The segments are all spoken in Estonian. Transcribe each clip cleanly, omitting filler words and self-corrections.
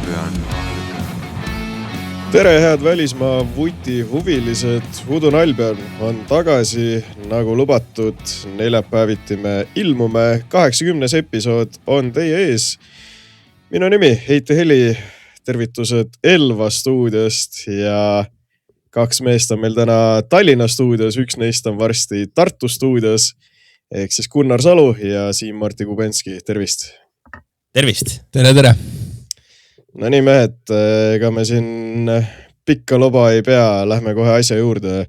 pean. Tere, head välismaa vuti huvilised. Udun Albion on tagasi, nagu lubatud. Neljapäeviti me ilmume. 80. episood on teie ees. Minu nimi Heiti Heli. Tervitused Elva stuudiost ja kaks meest on meil täna Tallinna stuudios. Üks neist on varsti Tartu stuudios. Ehk siis Gunnar Salu ja Siim-Martti Kubenski. Tervist! Tervist! Tere! No nii mehed, ega me siin pikka loba ei pea, lähme kohe asja juurde.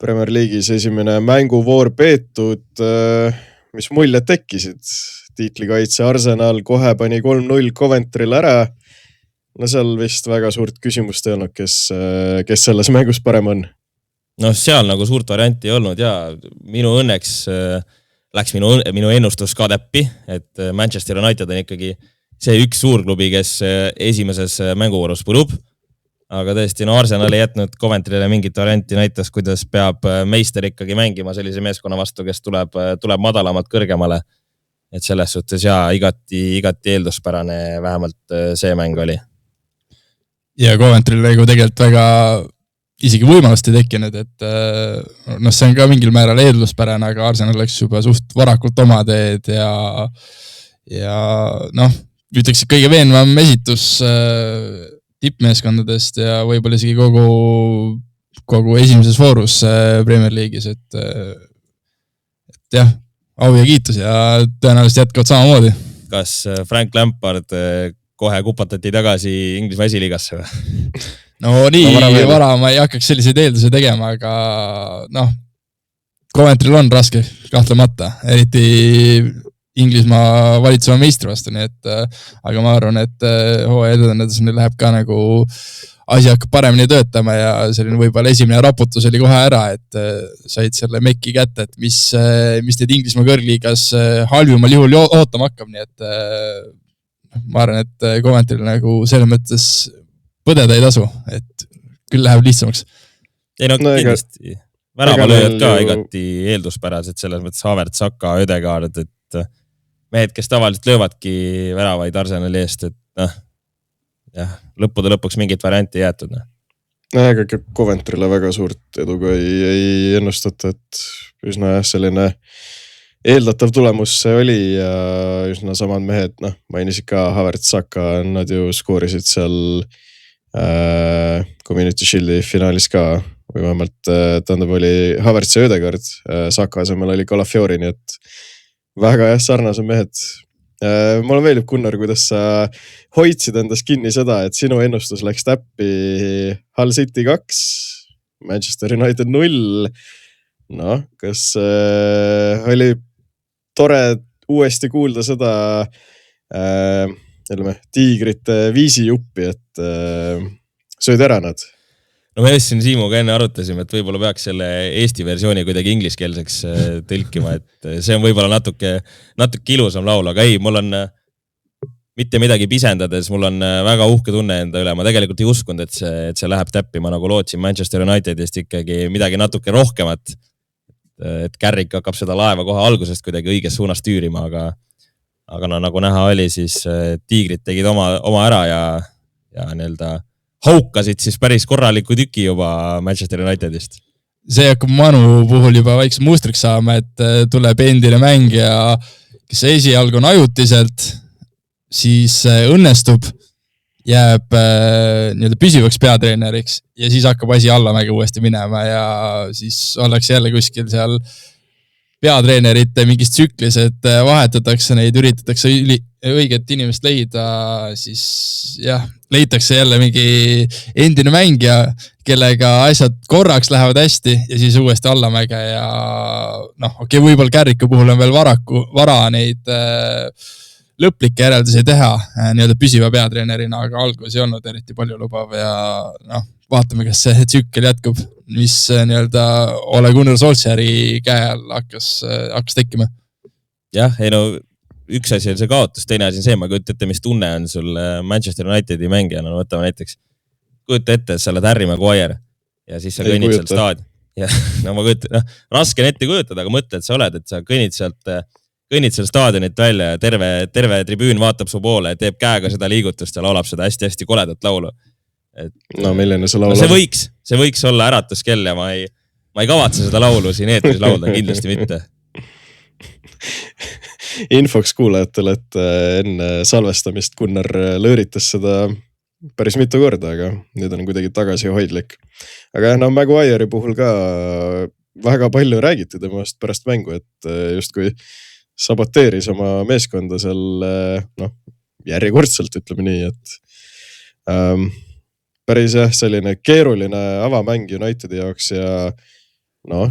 Premier League'is esimene mänguvoor peetud, mis muljed tekkisid. Tiitlikaitse Arsenal kohe pani 3-0 Coventry'l ära. No seal vist väga suurt küsimust ei olnud, kes selles mängus parem on. No seal nagu suurt varianti ei olnud ja minu õnneks läks minu ennustus ka täppi, et Manchester United on ikkagi see üks suurklubi, kes esimeses mänguvoorus põlub. Aga tõesti, Arsenal ei jätnud Coventry'le mingit varianti, näitas, kuidas peab meister ikkagi mängima sellise meeskonna vastu, kes tuleb madalamalt kõrgemale. Et selles suhtes igati eelduspärane vähemalt see mäng oli. Ja Coventry'le tegelikult väga isegi võimalust ei tekkinud, et see on ka mingil määral eelduspärane, aga Arsenal läks juba suht varakult oma teed ja ütleks, kõige veenvam esitus tippmeeskondadest ja võib-olla isegi kogu esimeses voorus Premier League'is, et jah, au ja kiitus ja tõenäoliselt jätkavad samamoodi. Kas Frank Lampard kohe kupatati tagasi Inglismaa esiliigasse või? No nii vara ma ei hakkaks selliseid eeldusi tegema, aga Coventry'l on raske kahtlemata, eriti Inglismaa valitseva meistri vastu, nii et aga ma arvan, et hooaja edendades neil läheb ka nagu asi hakkab paremini töötama ja selline võib-olla esimene raputus oli kohe ära, et said selle mekki kätte, et mis need Inglismaa kõrgliigas halvimal juhul ootama hakkab, nii et ma arvan, et Coventry'l nagu selles mõttes põdeda ei tasu, et küll läheb lihtsamaks. Ei kindlasti. Väravalööjad ka igati eelduspärased selles mõttes Havertz, Saka, Ödegaard, et mehed, kes tavaliselt löövadki väravaid Arsenali eest, et lõppude lõpuks mingit varianti jäetud. Ega Coventry'le väga suurt eduga ei ennustata, et üsna selline eeldatav tulemus see oli ja üsna samad mehed, mainisid ka Havertz, Saka, nad ju skoorisid seal Community Shieldi finaalis ka, või vähemalt tähendab oli Havertz ja Ödegaard, Saka asemel oli Calafiori, nii et väga sarnased mehed. Mulle meeldib, Gunnar, kuidas sa hoidsid endast kinni seda, et sinu ennustus läks täppi Hull City 2, Manchester United 0. Kas oli tore uuesti kuulda seda tiigrite viisijuppi, et sööd ära nad? No me siin Siimuga enne arutasime, et võib-olla peaks selle Eesti versiooni kuidagi ingliskeelseks tõlkima, et see on võib-olla natuke ilusam laul, aga ei, mul on mitte midagi pisendades, mul on väga uhke tunne enda üle. Ma tegelikult ei uskunud, et see läheb täppi. Ma nagu lootsin Manchester Unitedist ikkagi midagi natuke rohkemat, et Carrick hakkab seda laeva kohe algusest kuidagi õiges suunas tüürima, aga nagu näha oli, siis tiigrid tegid oma ära ja nii-öelda haukasid siis päris korraliku tüki juba Manchester Unitedist. See hakkab Manu puhul juba väikse mustriks saama, et tuleb endine mängija, kes esialgu on ajutiselt, siis õnnestub, jääb nii-öelda püsivaks peatreeneriks ja siis hakkab asi allamäge uuesti minema ja siis ollakse jälle kuskil seal peatreenerite mingis tsüklis, et vahetatakse neid, üritatakse õiget inimest leida, siis leitakse jälle mingi endine mängija, kellega asjad korraks lähevad hästi ja siis uuesti allamäge ja võib-olla Carricku puhul on veel vara neid lõplikke järeldusi teha nii-öelda püsiva peatreenerina, aga algus ei olnud eriti palju lubav ja vaatame, kas see tsükkel jätkub, mis nii-öelda Ole Gunnar Solskjaeri käe all hakkas tekkima. Jah, üks asi on see kaotus, teine asi on see, ma kujuta ette, mis tunne on sul Manchester Unitedi mängijana, võtame näiteks, kujuta ette, et sa oled Harry Maguire ja siis sa kõnnid sealt staadion. Ja ma kujutan, raske on ette kujutada, aga mõtle, et sa oled, et sa kõnnid sealt kõnnid seal staadionit välja ja terve tribüün vaatab su poole ja teeb käega seda liigutust ja laulab seda hästi-hästi koledat laulu. No milline see laul on? See võiks olla äratuskell ja ma ei kavatse seda laulu siin eetris laulda, kindlasti mitte. Infoks kuulajatele, et enne salvestamist Gunnar lõõritas seda päris mitu korda, aga nüüd on kuidagi tagasihoidlik. Aga Maguire'i puhul ka väga palju räägiti temast pärast mängu, et justkui saboteeris oma meeskonda seal järjekordselt, ütleme nii, et päris selline keeruline avamäng Unitedi jaoks ja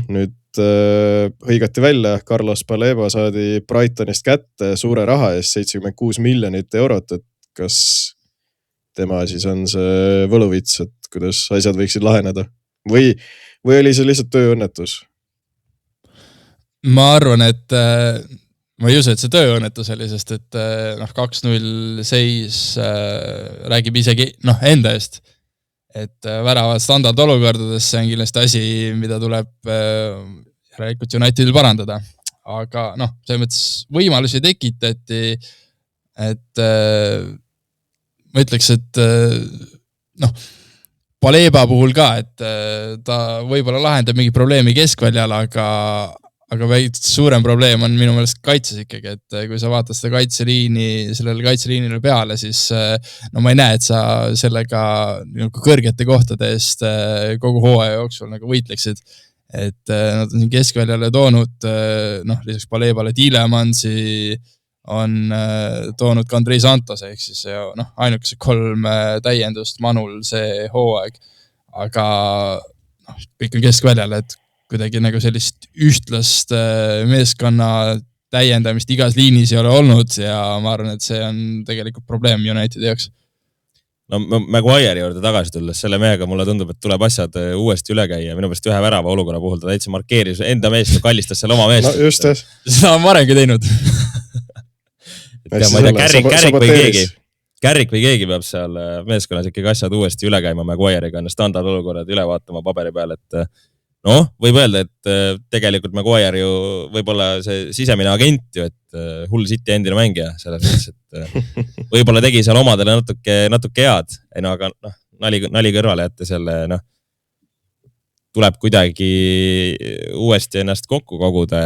nüüd hõigati välja, Carlos Baleba saadi Brightonist kätte suure raha eest 76 miljonit eurot, et kas tema siis on see võluvits, et kuidas asjad võiksid laheneda või oli see lihtsalt tööõnnetus? Ma arvan, et ma ei usu, et see tööõnnetus oli, sest et 2-0 seis räägib isegi enda eest. Et väravad standardolukordades, see on kindlasti asi, mida tuleb järelikult Unitedil parandada. Aga selles mõttes võimalusi tekitati, et ma ütleks, et Baleba puhul ka, et ta võib-olla lahendab mingi probleemi keskväljal, aga veits suurem probleem on minu meelest kaitses ikkagi, et kui sa vaatad seda sellele kaitseliinile peale, siis ma ei näe, et sa sellega kõrgete kohtade eest kogu hooaja jooksul võitleksid. Et nad on siin keskväljale toonud, lisaks Balebale Tielemansi on toonud ka Andrei Santos, ehk siis ainukese 3 täiendust Manul see hooaeg, aga kõik on keskväljale, et kuidagi sellist ühtlast meeskonna täiendamist igas liinis ei ole olnud ja ma arvan, et see on tegelikult probleem Unitedi jaoks. Maguire'i juurde tagasi tulles, selle mehega mulle tundub, et tuleb asjad uuesti üle käia. Minu pärast ühe värava olukorra puhul ta täitsa markeeris enda meest ja kallistas seal oma meest. Just, jah. Seda on varemgi teinud. Ma ei tea, Kärrik või keegi peab seal meeskonnas ikkagi asjad uuesti üle käima Maguire'iga, standardolukorrad üle vaatama paberi peal, et võib öelda, et tegelikult Maguire ju võib-olla see sisemine agent ju, et Hull City endine mängija selles mõttes, et võib-olla tegi seal omadele natuke head, aga nali kõrvale jätta selle, tuleb kuidagi uuesti ennast kokku koguda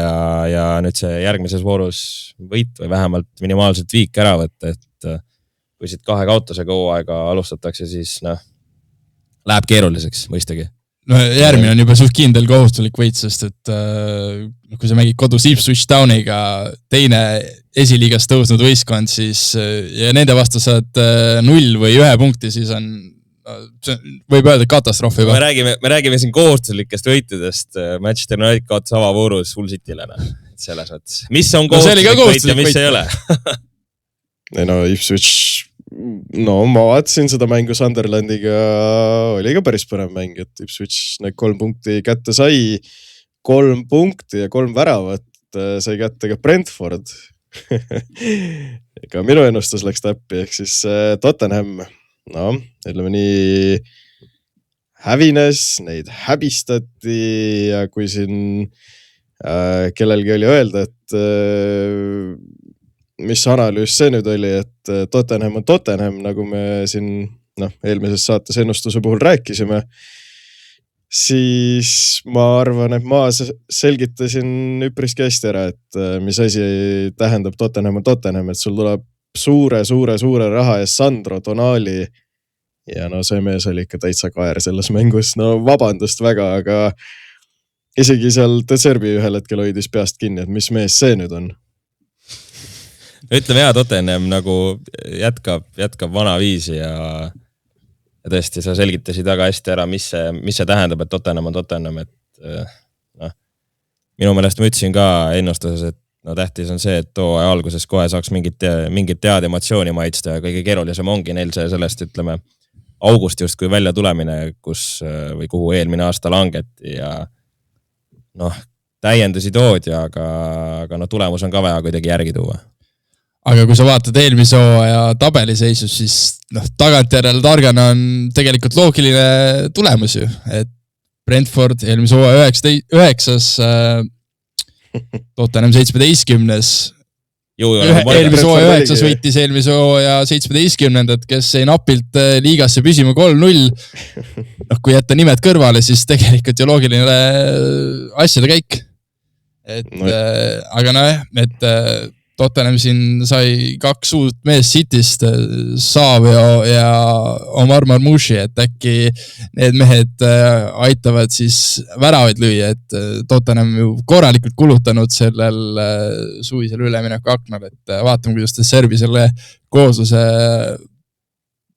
ja nüüd see järgmises voorus võit või vähemalt minimaalselt viik ära võtta, et kui siit 2 kaotusega hooaega alustatakse, siis läheb keeruliseks mõistagi. Järgmine on juba suht kindel kohustuslik võit, sest et kui sa mängid kodus Ipswich Towniga teine esiliigast tõusnud võistkond, siis ja nende vastu saad 0 või 1 punkti, siis on võib öelda katastroof juba. Me räägime siin kohustuslikest võitudest. Manchester United kaotas avavoorus Hull City'le. Selles mõttes. Mis on kohustuslik võit ja mis ei ole? Ipswich... ma vaatasin seda mängu Sunderlandiga, oli ka päris põnev mäng, et Ipswich need 3 punkti kätte sai, 3 punkti ja 3 väravat sai kätte ka Brentford. Ega minu ennustus läks täppi, ehk siis Tottenham, ütleme nii, hävines, neid häbistati ja kui siin kellelgi oli öelda, et mis analüüs see nüüd oli, et Tottenham on Tottenham, nagu me siin eelmises saates ennustuse puhul rääkisime, siis ma arvan, et ma selgitasin üpriski hästi ära, et mis asi tähendab Tottenham on Tottenham, et sul tuleb suure raha ees Sandro Tonali ja see mees oli ikka täitsa kaer selles mängus. Vabandust väga, aga isegi seal De Zerbi ühel hetkel hoidis peast kinni, et mis mees see nüüd on. Ütleme hea, Tottenham nagu jätkab vana viisi ja tõesti, sa selgitasid väga hästi ära, mis see tähendab, et Tottenham on Tottenham, et minu meelest ma ütlesin ka ennustuses, et tähtis on see, et too alguses kohe saaks mingit tead emotsiooni maitsta ja kõige keerulisem ongi neil see sellest, ütleme, august justkui välja tulemine, või kuhu eelmine aasta langeti ja täiendusi toodi, aga tulemus on ka vaja kuidagi järgi tuua. Aga kui sa vaatad eelmise hooaja tabeliseisus, siis tagantjärele targana on tegelikult loogiline tulemus ju, et Brentford eelmise hooaja 9. Tottenham 17. eelmise hooaja 9 võitis eelmise hooaja 17, kes jäi napilt liigasse püsima 3-0. Kui jätta nimed kõrvale, siis tegelikult ju loogiline asjade käik. Aga et Tottenham siin sai 2 uut meest Cityst, Savio ja Omar Marmouchi, et äkki need mehed aitavad siis väravaid lüüa, et Tottenham ju korralikult kulutanud sellel suvisel ülemineku aknal, et vaatame, kuidas ta Serbi selle koosluse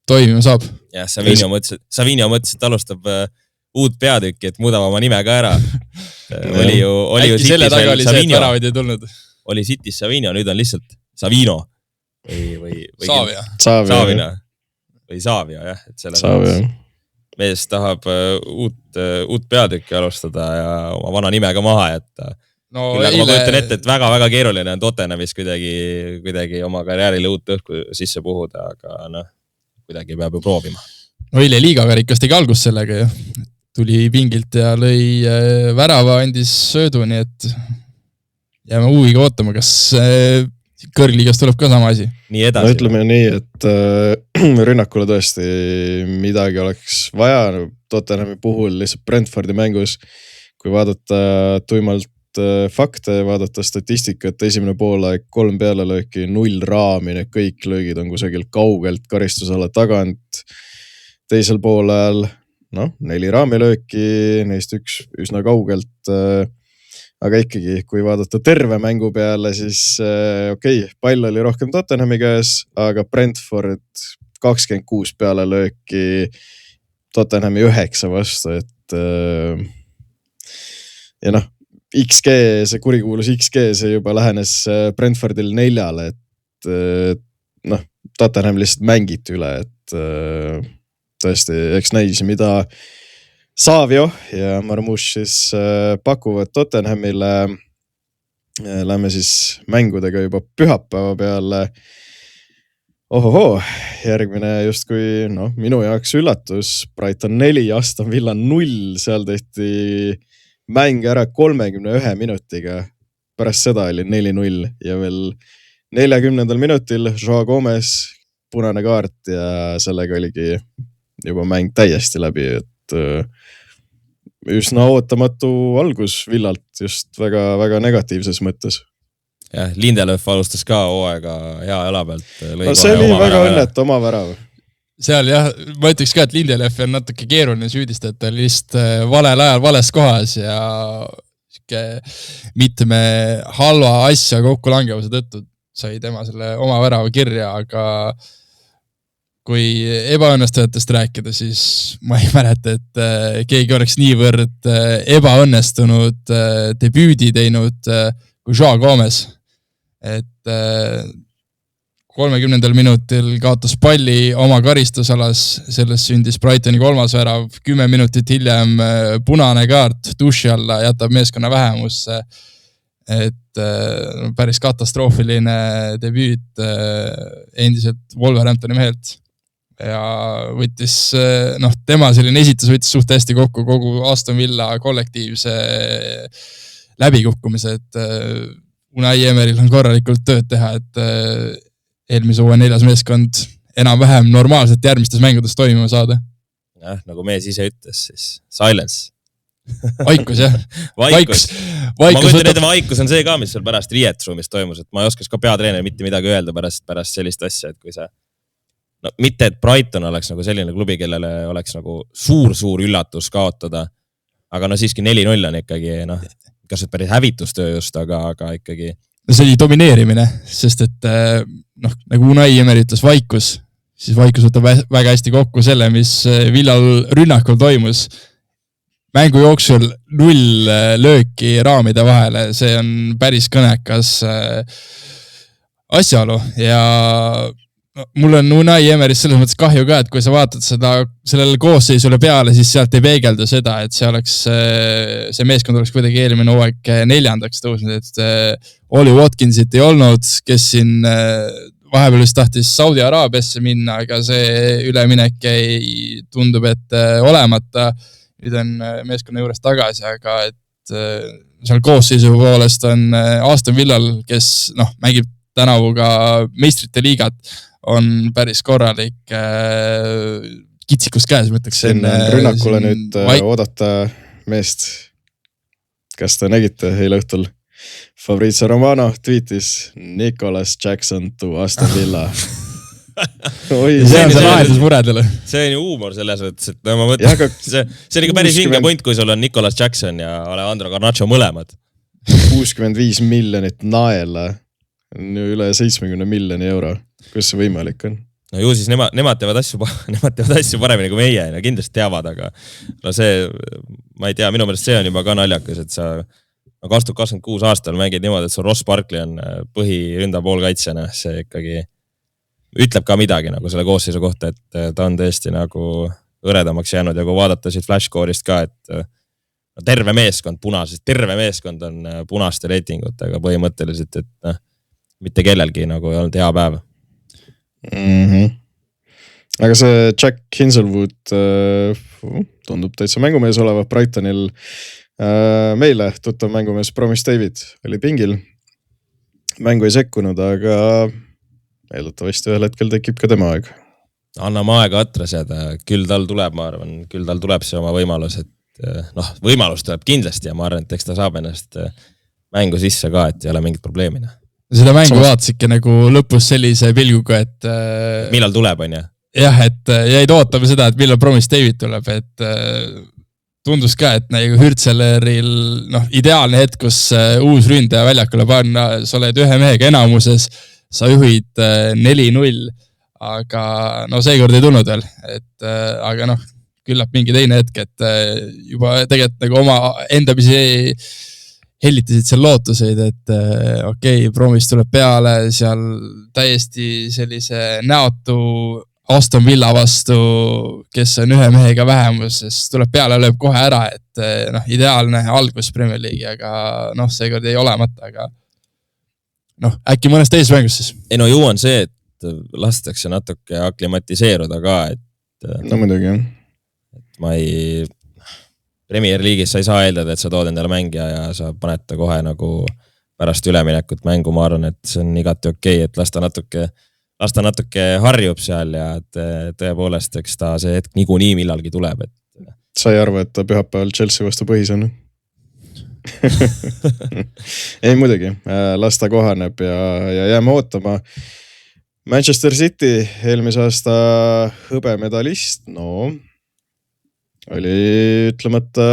toimima saab. Jah, Savinio mõtles, et alustab uut peatükki, et muudab oma nime ka ära. Oli ju selle taga oli see, et väravaid ei tulnud. Oli City's Savinio, nüüd on lihtsalt Savino või Saavino või Saavio, jah. Saavio. Mees tahab uut peatükki alustada ja oma vana nime ka maha jätta. No, küll, aga ma kujutan ette, et väga-väga keeruline on Tottenhamis kuidagi oma karjäärile uut õhku sisse puhuda, aga kuidagi peab ju proovima. No eile liigakarikas tegi algust sellega ju. Tuli pingilt ja lõi värava, andis söödu, nii et jääme huviga ootama, kas kõrgliigas tuleb ka sama asi. Nii edasi. No ütleme nii, et rünnakule tõesti midagi oleks vaja Tottenhami puhul lihtsalt Brentfordi mängus. Kui vaadata tuimalt fakte, vaadata statistikat, esimene poolaeg 3 pealelööki, 0 raami, kõik löögid on kusagil kaugelt karistusala tagant. Teisel poolel 4 raamilööki, neist üks üsna kaugelt. Aga ikkagi, kui vaadata terve mängu peale, siis pall oli rohkem Tottenhami käes, aga Brentford 26 peale lööki Tottenhami 9 vastu, et ja XG, see kurikuulus XG, see juba lähenes Brentfordil 4, et Tottenham lihtsalt mängiti üle, et tõesti, eks näisi, mida Savio ja Marmouche siis pakuvad Tottenhamile. Lähme siis mängudega juba pühapäeva peale. Järgmine just kui minu jaoks üllatus. Brighton 4, Aston Villa 0, seal tehti mäng ära 31 minutiga. Pärast seda oli 4-0 ja veel 40. minutil Joao Gomez, punane kaart ja sellega oligi juba mäng täiesti läbi, et üsna ootamatu algus Villalt just väga negatiivses mõttes. Jah, Lindelöf alustas ka hooaega hea jala pealt. See oli väga õnnetu oma värav. Seal jah, ma ütleks ka, et Lindelöf on natuke keeruline süüdistada, lihtsalt valel ajal vales kohas ja mitme halva asja kokku langevuse tõttu sai tema selle oma värava kirja, aga kui ebaõnnestujatest rääkida, siis ma ei mäleta, et keegi oleks niivõrd ebaõnnestunud debüüdi teinud kui Joao Gomez. Et 30. minutil kaotas palli oma karistusalas, sellest sündis Brightoni 3. värav, 10 minutit hiljem punane kaart duši alla jätab meeskonna vähemusse. Et päris katastroofiline debüüt endiselt Wolverhamptoni mehelt. Ja võttis, tema selline esitus võttis suht hästi kokku kogu Aston Villa kollektiivse läbikukkumise, et Unai Emeril on korralikult tööd teha, et eelmise hooaja 4. meeskond enam-vähem normaalselt järgmistes mängudes toimima saada. Jah, nagu mees ise ütles, siis silence. Vaikus, jah. Vaikus on see ka, mis seal pärast riietusruumis toimus, et ma ei oskas ka peatreener mitte midagi öelda pärast sellist asja, et kui sa mitte, et Brighton oleks nagu selline klubi, kellele oleks nagu suur üllatus kaotada, aga siiski 4-0 on ikkagi, kas see päris hävitustöö just, aga ikkagi. See oli domineerimine, sest et nagu Unai Emery ütles vaikus, siis vaikus võtab väga hästi kokku selle, mis Villal rünnakul toimus. Mängu jooksul 0 lööki raamide vahele, see on päris kõnekas asjaolu ja mul on Unai Emerist selles mõttes kahju ka, et kui sa vaatad sellele koosseisule peale, siis sealt ei peegelda seda, et see meeskond oleks kuidagi eelmine hooaeg 4. tõusnud, et Oli Watkinsit ei olnud, kes siin vahepeal vist tahtis Saudi Araabiasse minna, aga see üleminek ei tundub, et olemata. Nüüd on meeskonna juures tagasi, aga et seal koosseisu poolest on Aston Villal, kes mängib tänavu ka meistrite liigat, on päris korralik kitsikus käes, ma ütleks. Siin on rünnakule nüüd oodata meest. Kas te nägite eile õhtul? Fabrizio Romano tweetis Nicholas Jackson to Aston Villa. Oi, see on see lahendus muredele. See on ju huumor selles mõttes, et no ma mõtlen, see on ikka päris vinge point, kui sul on Nicholas Jackson ja Alejandro Garnacho mõlemad. 65 miljonit naela, üle 70 miljoni euro. Kus see võimalik on? No ju siis nemad teevad asju paremini kui meie, ja kindlasti teavad, aga no see, ma ei tea, minu meelest see on juba ka naljakas, et sa 2026 aastal mängid niimoodi, et sul Ross Barkley on põhiründa poolkaitsjana, see ikkagi ütleb ka midagi nagu selle koosseisu kohta, et ta on tõesti nagu õredamaks jäänud ja kui vaadata siit flashcore'ist ka, et terve meeskond on punaste reitingutega põhimõtteliselt, et mitte kellelgi nagu ei olnud hea päev. Aga see Jack Hinselwood tundub täitsa mängumees oleva Brightonil. Meile tuttav mängumees Promise David oli pingil. Mängu ei sekkunud, aga eeldatavasti ühel hetkel tekib ka tema aeg. Anname aega atras jääda, küll tal tuleb, ma arvan, küll tal tuleb see oma võimalus, et võimalus tuleb kindlasti ja ma arvan, et eks ta saab ennast mängu sisse ka, et ei ole mingit probleemi. Seda mängu vaatas ikka nagu lõpus sellise pilguga, et millal tuleb, on ju? Jah, et jäid ootama seda, et millal Promise David tuleb, et tundus ka, et nagu Hürtseleril ideaalne hetk, kus uus ründaja väljakule panna, sa oled ühe mehega enamuses, sa juhid 4-0, aga seekord ei tulnud veel, et aga küllap mingi teine hetk, et juba tegelikult nagu oma endamisi hellitasid seal lootuseid, et okei, Promise tuleb peale, seal täiesti sellise näotu Aston Villa vastu, kes on ühe mehega vähemus, sest tuleb peale, lööb kohe ära, et ideaalne algus Premier League, aga seekord ei olemata, aga äkki mõnes teises mängus siis. Ei ju on see, et lastakse natuke aklimatiseeruda ka, et muidugi jah. Et ma ei Premier League'is sa ei saa eeldada, et sa tood endale mängija ja sa paned ta kohe nagu pärast üleminekut mängu, ma arvan, et see on igati okei, et lasta natuke harjub seal ja tõepoolest, eks ta see hetk niikuinii millalgi tuleb. Et sa ei arva, et ta pühapäeval Chelsea vastu põhis on? Ei muidugi, las ta kohaneb ja jääme ootama. Manchester City eelmise aasta hõbemedalist, oli ütlemata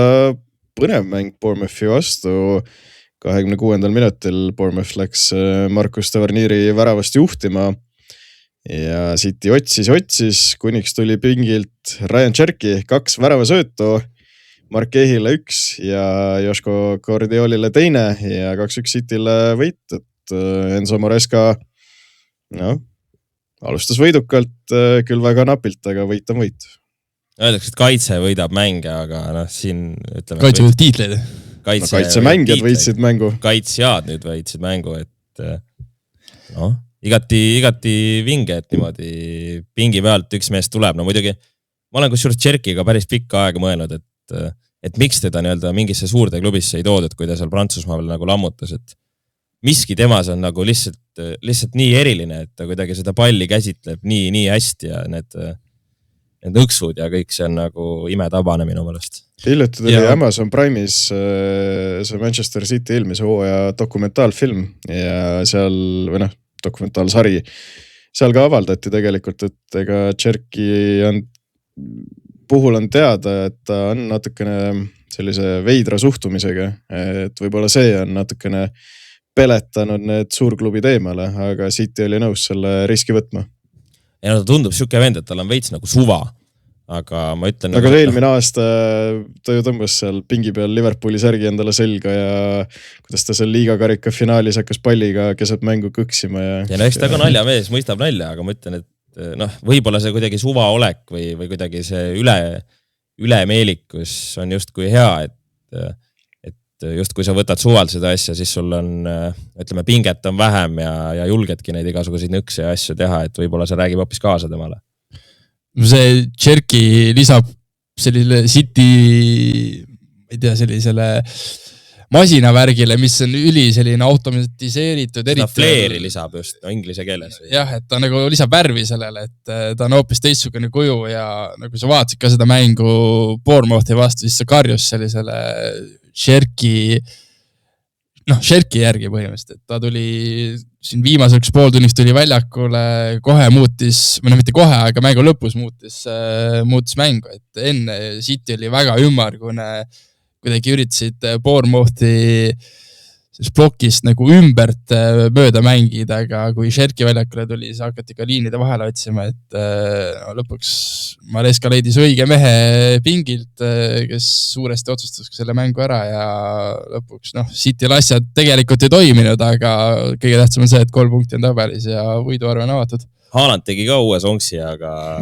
põnev mäng Bournemouthi vastu. 26. minutil Bournemouth läks Marcus Tavernieri väravast juhtima ja City otsis, kuniks tuli pingilt Ryan Cherki 2 väravasöötu, Mark Ehile 1 ja Joško Guardiolile 2 ja 2-1 Cityle võit, et Enzo Maresca alustas võidukalt, küll väga napilt, aga võit on võit. Öeldaks, et kaitse võidab mänge, aga siin ütleme... Kaitse võidab tiitleid. Kaitsemängijad võitsid mängu. Kaitsjad nüüd võitsid mängu, et igati vinge, et niimoodi pingi pealt üks mees tuleb. Muidugi, ma olen kusjuures Cherkiga päris pikka aega mõelnud, et miks teda mingisse suurde klubisse ei toodud, kui ta seal Prantsusmaal nagu lammutas, et miski temas on nagu lihtsalt nii eriline, et ta kuidagi seda palli käsitleb nii hästi ja need õksud ja kõik see on nagu imetabane minu meelest. Hiljuti tuli Amazon Prime'is see Manchester City eelmise hooaja dokumentaalfilm ja seal, või dokumentaalsari, seal ka avaldati tegelikult, et ega Cherki puhul on teada, et ta on natukene sellise veidra suhtumisega, et võib-olla see on natukene peletanud need suurklubid eemale, aga City oli nõus selle riski võtma. Ja ta tundub siuke vend, et tal on veits nagu suva, aga ma ütlen... Aga eelmine aasta ta ju tõmbas seal pingi peal Liverpooli särgi endale selga ja kuidas ta seal liigakarika finaalis hakkas palliga keset mängu kõksima. Ja eks ta ka naljamees, mõistab nalja, aga ma ütlen, et võib-olla see kuidagi suva olek või kuidagi see ülemeelikus on just kui hea, et just kui sa võtad suvalt seda asja, siis sul on, ütleme, pinget on vähem ja julgedki neid igasuguseid nõkse ja asju teha, et võib-olla see räägib hoopis kaasa temale. See Cherki lisab sellisele City, ei tea, sellisele masinavärgile, mis on üli selline automatiseeritud. Seda flairi lisab just inglise keeles. Jah, et ta nagu lisab värvi sellele, et ta on hoopis teistsugune kuju ja nagu sa vaatasid ka seda mängu Bournemouthi vastu, siis see karjus sellisele Sherki järgi põhimõtteliselt, et ta tuli siin viimaseks pooltunniks tuli väljakule, kohe muutis, või mitte kohe, aga mängu lõpus muutis mängu, et enne City oli väga ümmargune, kuidagi üritasid Bournemouthi plokist nagu ümbert mööda mängida, aga kui Sherki väljakule tuli, siis hakati ka liinide vahele otsima, et lõpuks Maresca leidis õige mehe pingilt, kes suuresti otsustas selle mängu ära ja lõpuks Cityl asjad tegelikult ei toiminud, aga kõige tähtsam on see, et 3 punkti on tabelis ja võiduarv on avatud. Haaland tegi ka uue sonksi, aga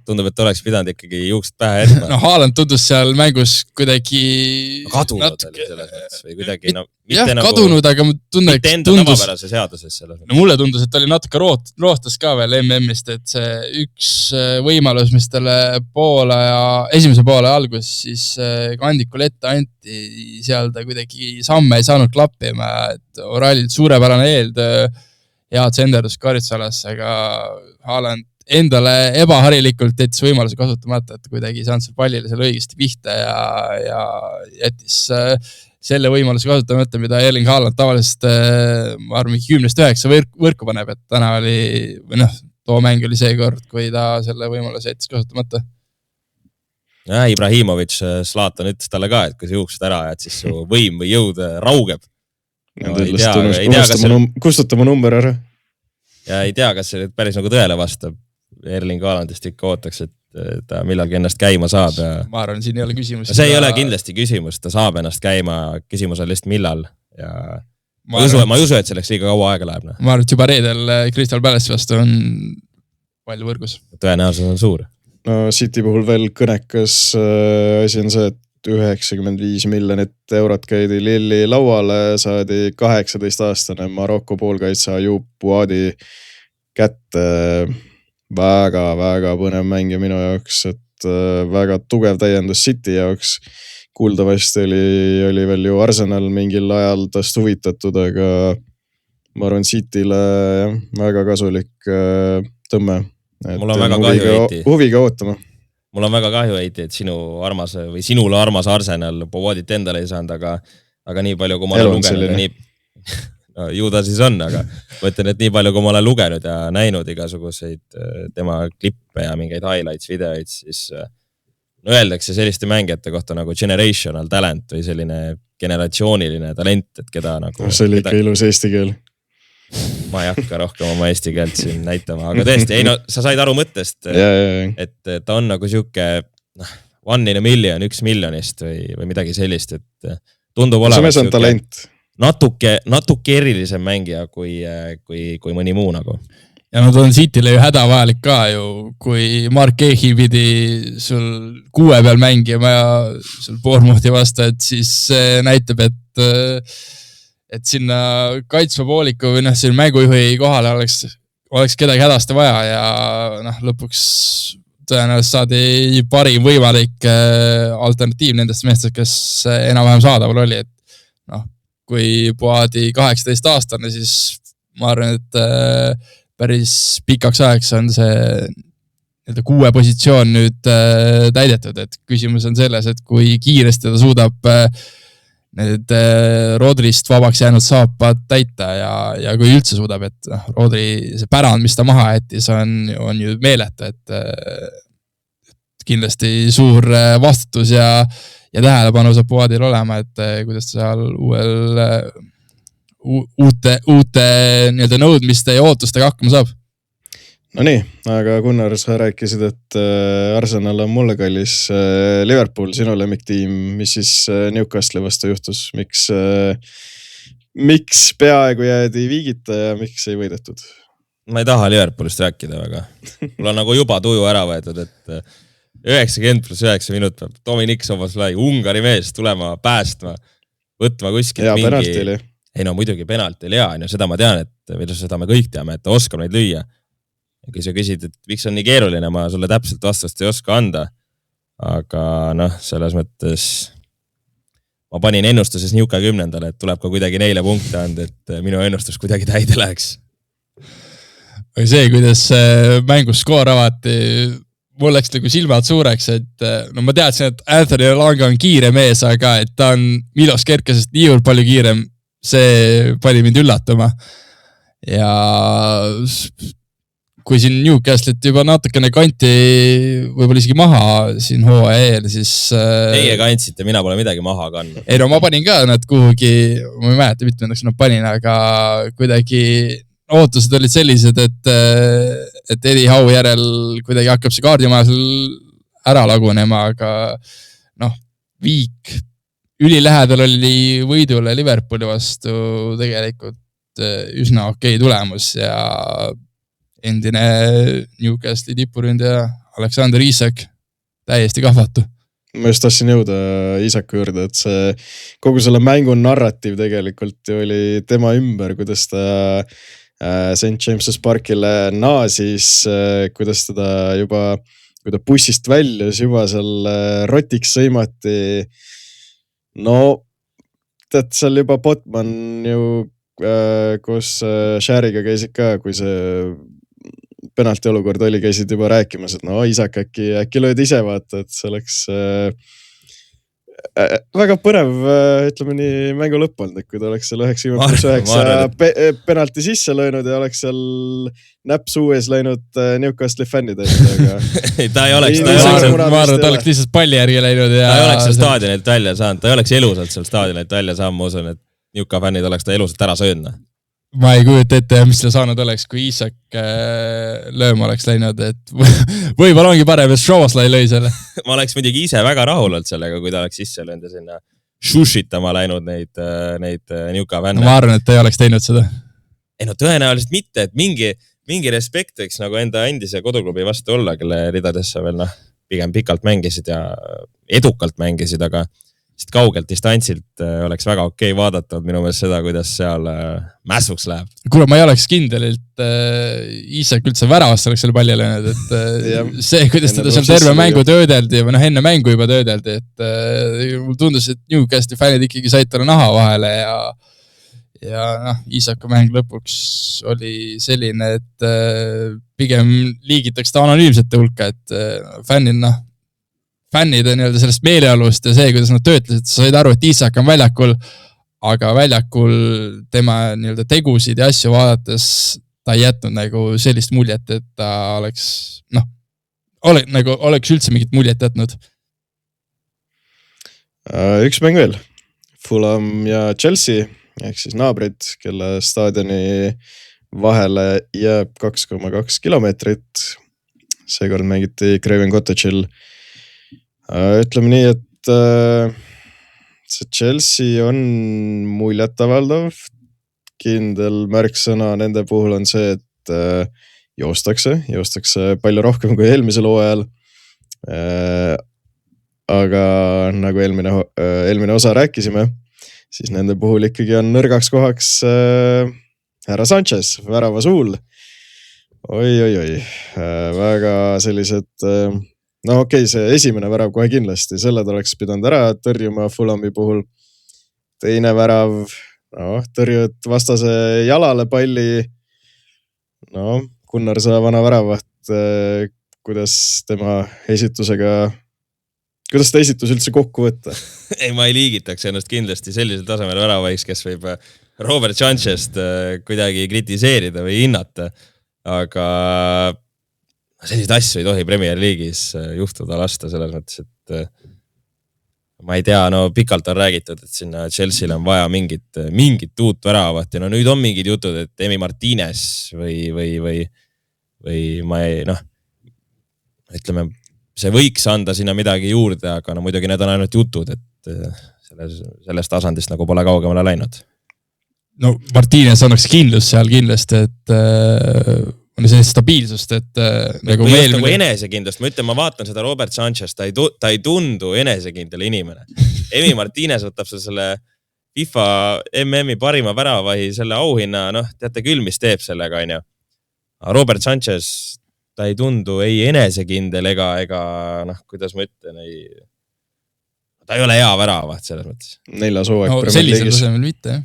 tundub, et oleks pidanud ikkagi juuksed pähe jätma. Haaland tundus seal mängus kuidagi kadunud oli selles mõttes või kuidagi kadunud, aga mitte enda tavapärase seaduses selles mõttes. Mulle tundus, et oli natuke roostas ka veel MM-ist, et see üks võimalus, mis talle esimese poole algus, siis kandikul ette anti, seal ta kuidagi samme ei saanud klappima, et Oralilt suurepärane eeltöö, head senderdus karitsusalasse, aga Haaland endale ebaharilikult jättis võimaluse kasutamata, et kuidagi ei saanud seal pallile seal õigesti pihta ja jättis selle võimaluse kasutamata, mida Erling Haaland tavaliselt, ma arvan, 10-9 võrku paneb, et täna oli, too mäng oli see kord, kui ta selle võimaluse jättis kasutamata. Ja, Ibrahimovic Zlatan ütles talle ka, et kui sa juuksed ära, et siis su võim või jõud raugeb. Kustuta mu number ära. Ja ei tea, kas see päris nagu tõele vastab. Erling Haalandist ikka ootaks, et ta millalgi ennast käima saab. Ja... Ma arvan, siin ei ole küsimus. See ei ole kindlasti küsimus, ta saab ennast käima, küsimus on lihtsalt millal. Ja... Ma ei usu, et selleks liiga kaua aega läheb. Ma arvan, et juba reedel Crystal Palace vastu on palju võrgus. Tõenäoliselt on suur. No City puhul veel kõnekas asi on see, et 95 miljonit eurot käidi Lilli lauale, saadi 18-aastane Marokko poolkaitsa Ayoub Bouadi kätte. Väga põnev mäng minu jaoks, et väga tugev täiendus City jaoks. Kuuldavasti oli veel ju Arsenal mingil ajal tast huvitatud, aga ma arvan Cityle väga kasulik tõmme. Mul on väga kahju Eiti. Huviga ootama. Mul on väga kahju Eiti, et sinule armas Arsenal Bouadit endale ei saanud, aga nii palju, kui ma olen lugenud, ju ta siis on, aga mõtlen, et nii palju, kui ma olen lugenud ja näinud igasuguseid tema klippe ja mingeid highlights, videoid, siis öeldakse selliste mängijate kohta nagu generational talent või selline generatsiooniline talent, et keda nagu... See oli ikka ilus eesti keel. Ma ei hakka rohkem oma eesti keelt siin näitama, aga tõesti, sa said aru mõttest, et ta on nagu siuke 1 in a million, 1 miljonist või midagi sellist, et tundub olevat natuke erilisem mängija kui mõni muu nagu. Ja nad on Cityle ju hädavajalik ka ju, kui Mark Kehi pidi sul 6 peal mängima ja sul Bournemouthi vastu, et siis näitab, et sinna kaitsva pooliku või siin mängujuhi kohale oleks kedagi hädasti vaja ja lõpuks tõenäoliselt saadi parim võimalik alternatiiv nendest meestest, kes enam-vähem saadaval oli, et kui Bouadi 18-aastane, siis ma arvan, et päris pikaks ajaks on see 6 positsioon nüüd täidetud, et küsimus on selles, et kui kiiresti ta suudab need Rodrist vabaks jäänud saapad täita ja kui üldse suudab, et Rodri see pärand, mis ta maha jättis, on ju meeletu, et kindlasti suur vastutus ja tähelepanu saab Bouadil olema, et kuidas seal uute nii-öelda nõudmiste ja ootustega hakkama saab. No nii, aga Gunnar, sa rääkisid, et Arsenal on mulle kallis. Liverpool, sinu lemmiktiim, mis siis Newcastle vastu juhtus? Miks peaaegu jäädi viigita ja miks ei võidetud? Ma ei taha Liverpoolist rääkida väga. Mul on nagu juba tuju ära võetud, et 90+9 minut peab Dominik Soboslai, Ungari mees, tulema päästma, võtma kuskilt mingi... penaltili. Ei no muidugi penaltili ja seda ma tean, et seda me kõik teame, et ta oskab neid lüüa. Ja kui sa küsid, et miks on nii keeruline, ma sulle täpselt vastust ei oska anda. Aga selles mõttes ma panin ennustuses Newca 10. et tuleb ka kuidagi neile punkte anda, et minu ennustus kuidagi täide läheks. Või see, kuidas mängus skoor avati, mul läks nagu silmad suureks, et no ma teadsin, et Anthony Elanga on kiire mees, aga et ta on Milos Kerkesest niivõrd palju kiirem, see pani mind üllatama. Ja kui siin Newcastle'it juba natukene kanti võib-olla isegi maha siin hooaja eel, siis... Teie kantsite, mina pole midagi maha kandnud. Ei no ma panin ka nad kuhugi, ma ei mäleta mitmendaks nad panin, aga kuidagi ootused olid sellised, et Eddie Howe järel kuidagi hakkab see kaardimajas ära lagunema, aga noh, viik ülilähedal oli võidule Liverpooli vastu tegelikult üsna okei tulemus ja endine Newcastle'i tipuründaja Alexander Isak täiesti kahvatu. Ma just tahtsin jõuda Isaku juurde, et see kogu selle mängu narratiiv tegelikult oli tema ümber, kuidas ta St. James's Parkile naasis, kuidas teda juba, kui ta bussist väljus, juba seal rotiks sõimati. No, tead, seal juba Botman ju koos Shariga käisid ka, kui see penalti olukord oli, käisid juba rääkimas, et no Isak äkki lööd ise vaata, et see oleks väga põnev, ütleme nii, mängu lõpp olnud, et kui ta oleks seal 90+9 penalti sisse löönud ja oleks seal näpp suues läinud Newcastle'i fännid ette, aga... ta ei oleks... Ma arvan, ta oleks lihtsalt palli järgi läinud ja... Ta ei oleks seal staadionilt välja saanud, ta ei oleks elusalt seal staadionilt välja saanud, ma usun, et Newca fännid oleks ta elusalt ära söödna. Ma ei kujuta ette, mis seal saanud oleks, kui Isak lööma oleks läinud, et võib-olla ongi parem, et Šoboslai lõi selle. Ma oleks muidugi ise väga rahul olnud sellega, kui ta oleks sisse löönud ja sinna šushitama läinud neid Newca fänne. Ma arvan, et ta ei oleks teinud seda. Ei no tõenäoliselt mitte, et mingi respekt võiks nagu enda endise koduklubi vastu olla, kelle ridadesse veel pigem pikalt mängisid ja edukalt mängisid, aga kaugelt distantsilt oleks väga okei vaadata minu meelest seda, kuidas seal mässuks läheb. Kuule, ma ei oleks kindelilt Isak üldse väravast oleks selle palli löönud, et see, kuidas teda seal terve mängu töödeldi või enne mängu juba töödeldi, et mul tundus, et Newcastle'i fännid ikkagi said talle naha vahele ja Isaku mäng lõpuks oli selline, et pigem liigitaks ta anonüümsete hulka, et fännide nii-öelda sellest meeleolust ja see, kuidas nad töötlesid, sa said aru, et Isak on väljakul, aga väljakul tema nii-öelda tegusid ja asju vaadates ta ei jätnud nagu sellist muljet, et ta oleks, oleks üldse mingit muljet jätnud. Üks mäng veel. Fulham ja Chelsea, ehk siis naabrid, kelle staadioni vahele jääb 2,2 kilomeetrit. Seekord mängiti Craven Cottage'il. Ütleme nii, et see Chelsea on muljetavaldav. Kindel märksõna nende puhul on see, et joostakse palju rohkem kui eelmisel hooajal. Aga nagu eelmine osa rääkisime, siis nende puhul ikkagi on nõrgaks kohaks härra Sanchez, värava suul. Oi. Väga sellised... No okei, see esimene värav kohe kindlasti, selle ta oleks pidanud ära tõrjuma Fulhami puhul. Teine värav, tõrjud vastase jalale palli. Gunnar Saa vana väravaht, kuidas tema esitusega, kuidas ta esitus üldse kokku võtta? Ei, ma ei liigitaks ennast kindlasti sellisel tasemel väravaiks, kes võib Robert Sanchez't kuidagi kritiseerida või hinnata, aga... Selliseid asju ei tohi Premier League'is juhtuda lasta selles mõttes, et ma ei tea, pikalt on räägitud, et sinna Chelsea'l on vaja mingit uut väravat ja nüüd on mingid jutud, et Emi Martinez või ma ei, ütleme, see võiks anda sinna midagi juurde, aga muidugi need on ainult jutud, et sellest tasandist nagu pole kaugemale läinud. No Martinez annaks kindlust seal kindlasti, et on see stabiilsust, et nagu enesekindlust. Ma vaatan seda Robert Sanchez, ta ei tundu enesekindel inimene. Emi Martinez võtab selle FIFA MM-i parima väravahi, selle auhinna, teate küll, mis teeb sellega, on ju. Robert Sanchez, ta ei tundu ei enesekindel ega kuidas ma ütlen, ta ei ole hea väravaht selles mõttes. 4. hooaeg no sellisel tasemel mitte, jah.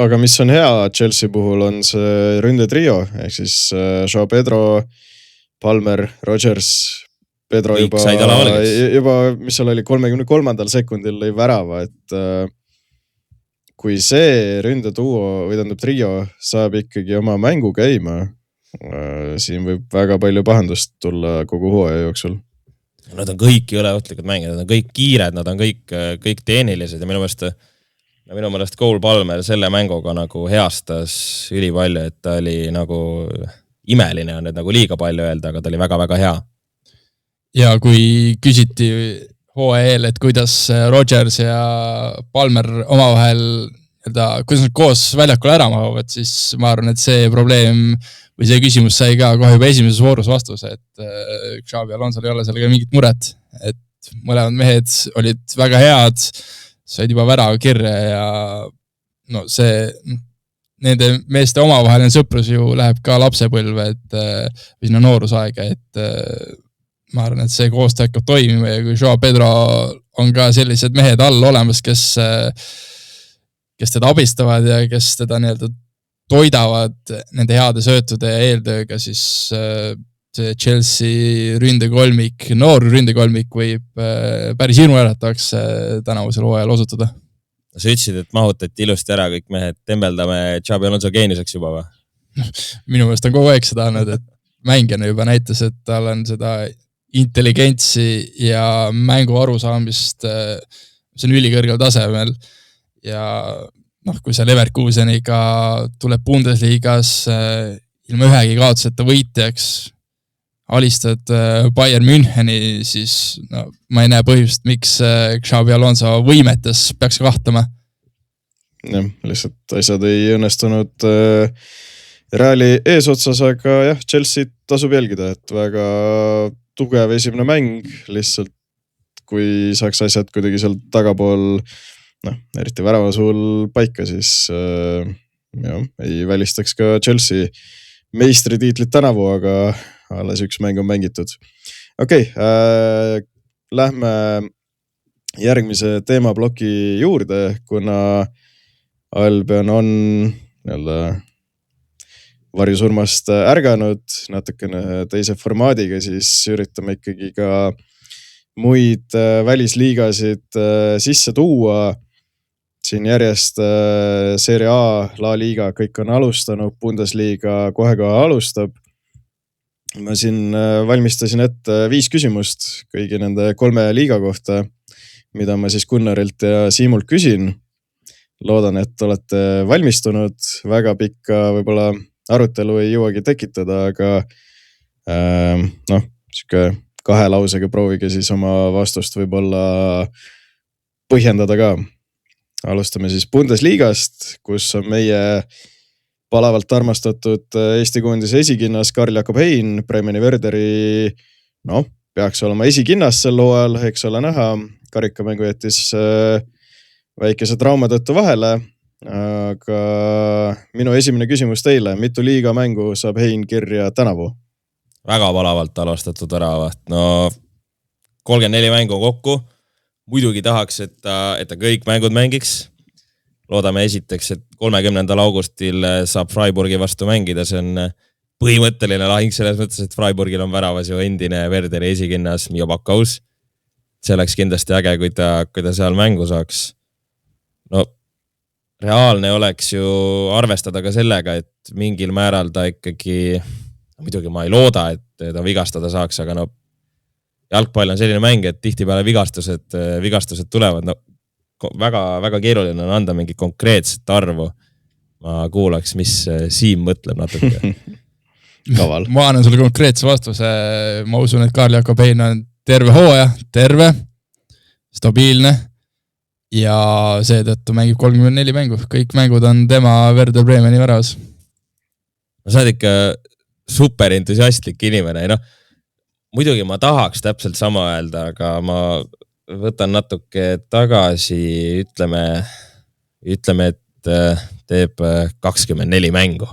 Aga mis on hea Chelsea puhul on see ründetrio, ehk siis Joao Pedro, Palmer, Rodgers, Pedro kõik juba, mis seal oli 33. sekundil lõi värava, et kui see ründetuo või tähendab trio saab ikkagi oma mängu käima, siin võib väga palju pahandust tulla kogu hooaja jooksul. Nad on kõik üleohtlikud mängijad, nad on kõik kiired, nad on kõik teenilised ja minu meelest Cole Palmer selle mänguga nagu heastas ülipalju, et ta oli nagu imeline on nüüd nagu liiga palju öelda, aga ta oli väga-väga hea. Ja kui küsiti hooaja eel, et kuidas Rodgers ja Palmer omavahel, kuidas nad koos väljakul ära mahuvad, siis ma arvan, et see probleem või see küsimus sai ka kohe juba esimeses voorus vastuse, et Xabi Alonsol ei ole sellega mingit muret, et mõlemad mehed olid väga head, said juba värava kirja ja no see, nende meeste omavaheline sõprus ju läheb ka lapsepõlve, et või sinna noorusaega, et ma arvan, et see koostöö hakkab toimima ja kui Joao Pedro on ka sellised mehed all olemas, kes teda abistavad ja kes teda nii-öelda toidavad nende heade söötude ja eeltööga, siis see Chelsea ründekolmik, noor ründekolmik võib päris hirmuäratavaks tänavusel hooajal osutuda. Sa ütlesid, et mahutati ilusti ära kõik mehed, tembeldame Xabi Alonso geeniuseks juba või? Minu meelest on kogu aeg seda andnud, et mängijana juba näitas, et tal on seda intelligentsi ja mängu arusaamist, see on ülikõrgel tasemel ja kui see Leverkuseniga tuleb Bundesliigas ilma ühegi kaotuseta võitjaks, alistad Bayern Müncheni, siis ma ei näe põhjust, miks Xabi Alonso võimetes peaks kahtlema. Jah, lihtsalt asjad ei õnnestunud Reali eesotsas, aga jah, Chelsea tasub jälgida, et väga tugev esimene mäng, lihtsalt kui saaks asjad kuidagi seal tagapool eriti värava suul paika, siis ei välistaks ka Chelsea meistritiitlit tänavu, aga alles üks mäng on mängitud. Okei, lähme järgmise teemaploki juurde, kuna Albion on varjusurmast ärganud natukene teise formaadiga, siis üritame ikkagi ka muid välisliigasid sisse tuua. Siin järjest Serie A, La Liga, kõik on alustanud, Bundesliga kohe alustab. Ma siin valmistasin ette 5 küsimust kõigi nende 3 liiga kohta, mida ma siis Gunnarilt ja Siimult küsin. Loodan, et olete valmistunud, väga pikka võib-olla arutelu ei jõuagi tekitada, aga siuke 2 lausega proovige siis oma vastust võib-olla põhjendada ka. Alustame siis Bundesliigast, kus on meie palavalt armastatud Eesti koondise esikinnas Karl Jakob Hein, Bremeni Werderi, peaks olema esikinnas sel hooajal, eks ole näha. Karikamängu jättis väikese trauma tõttu vahele, aga minu esimene küsimus teile, mitu liiga mängu saab Hein kirja tänavu? Väga palavalt alustatud väravaht, 34 mängu kokku. Muidugi tahaks, et ta kõik mängud mängiks. Loodame esiteks, et 30. augustil saab Freiburgi vastu mängida. See on põhimõtteline lahing selles mõttes, et Freiburgil on väravas ju endine Werderi esikinnas Mio Bakaus. See oleks kindlasti äge, kui ta seal mängu saaks. Reaalne oleks ju arvestada ka sellega, et mingil määral ta ikkagi, muidugi ma ei looda, et ta vigastada saaks, aga jalgpall on selline mäng, et tihtipeale vigastused tulevad. Väga keeruline on anda mingi konkreetset arvu. Ma kuulaks, mis Siim mõtleb natuke. Kaval. Ma annan sulle konkreetse vastuse. Ma usun, et Karl Jakob Hein on terve hooaja, terve, stabiilne ja seetõttu mängib 34 mängu. Kõik mängud on tema Werder Bremeni väravas. Sa oled ikka super entusiastlik inimene. Muidugi ma tahaks täpselt sama öelda, aga ma võtan natuke tagasi, ütleme, et teeb 24 mängu.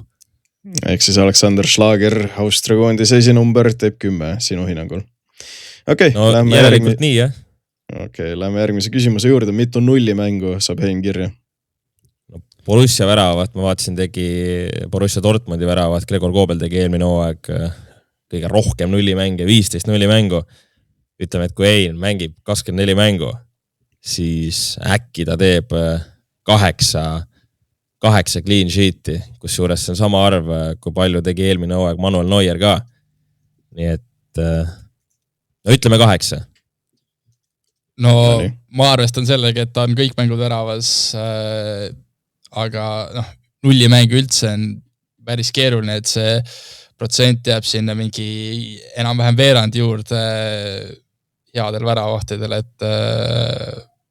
Ehk siis Alexander Schlager, Austria koondise esinumber, teeb 10 sinu hinnangul. Okei, no järelikult nii jah. Lähme järgmise küsimuse juurde. Mitu nullimängu saab Hein kirja? No, Borussia väravat, ma vaatasin, tegi Borussia Dortmundi väravat, Gregor Kobel tegi eelmine hooaeg kõige rohkem nullimänge, 15 nullimängu. Ütleme, et kui Hein mängib 24 mängu, siis äkki ta teeb 8 clean sheet'i, kus juures see on sama arv, kui palju tegi eelmine hooaeg Manuel Neuer ka. Nii et no ütleme 8. No ma arvestan sellega, et ta on kõik mängud väravas, aga nullimängu üldse on päris keeruline, et see protsent jääb sinna mingi enam-vähem veerandi juurde headel väravahtidel, et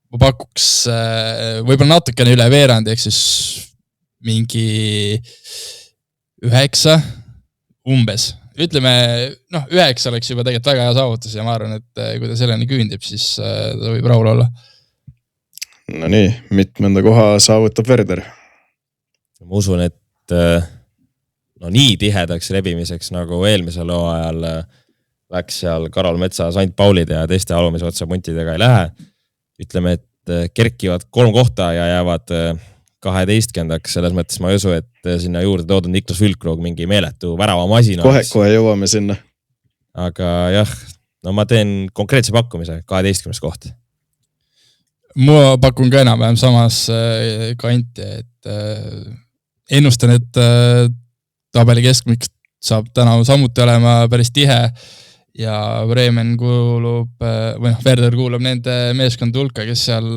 ma pakuks võib-olla natukene üle veerandi, ehk siis mingi 9 umbes. Ütleme, 9 oleks juba tegelikult väga hea saavutus ja ma arvan, et kui ta selleni küündib, siis ta võib rahul olla. No nii, mitmenda koha saavutab Werder? Ma usun, et nii tihedaks rebimiseks nagu eelmisel hooajal läks seal Karol Metsa, St. Paulide ja teiste alumise otsa puntidega ei lähe. Ütleme, et kerkivad 3 kohta ja jäävad 12. Selles mõttes ma ei usu, et sinna juurde toodud Niklas Füllkrug mingi meeletu väravamasin. Kohe jõuame sinna. Aga jah, no ma teen konkreetse pakkumise 12. koht. Ma pakun ka enam-vähem samas kanti, et ennustan, et tabeli keskmik saab täna samuti olema päris tihe ja Bremen kuulub, Werder kuulub nende meeskond hulka, kes seal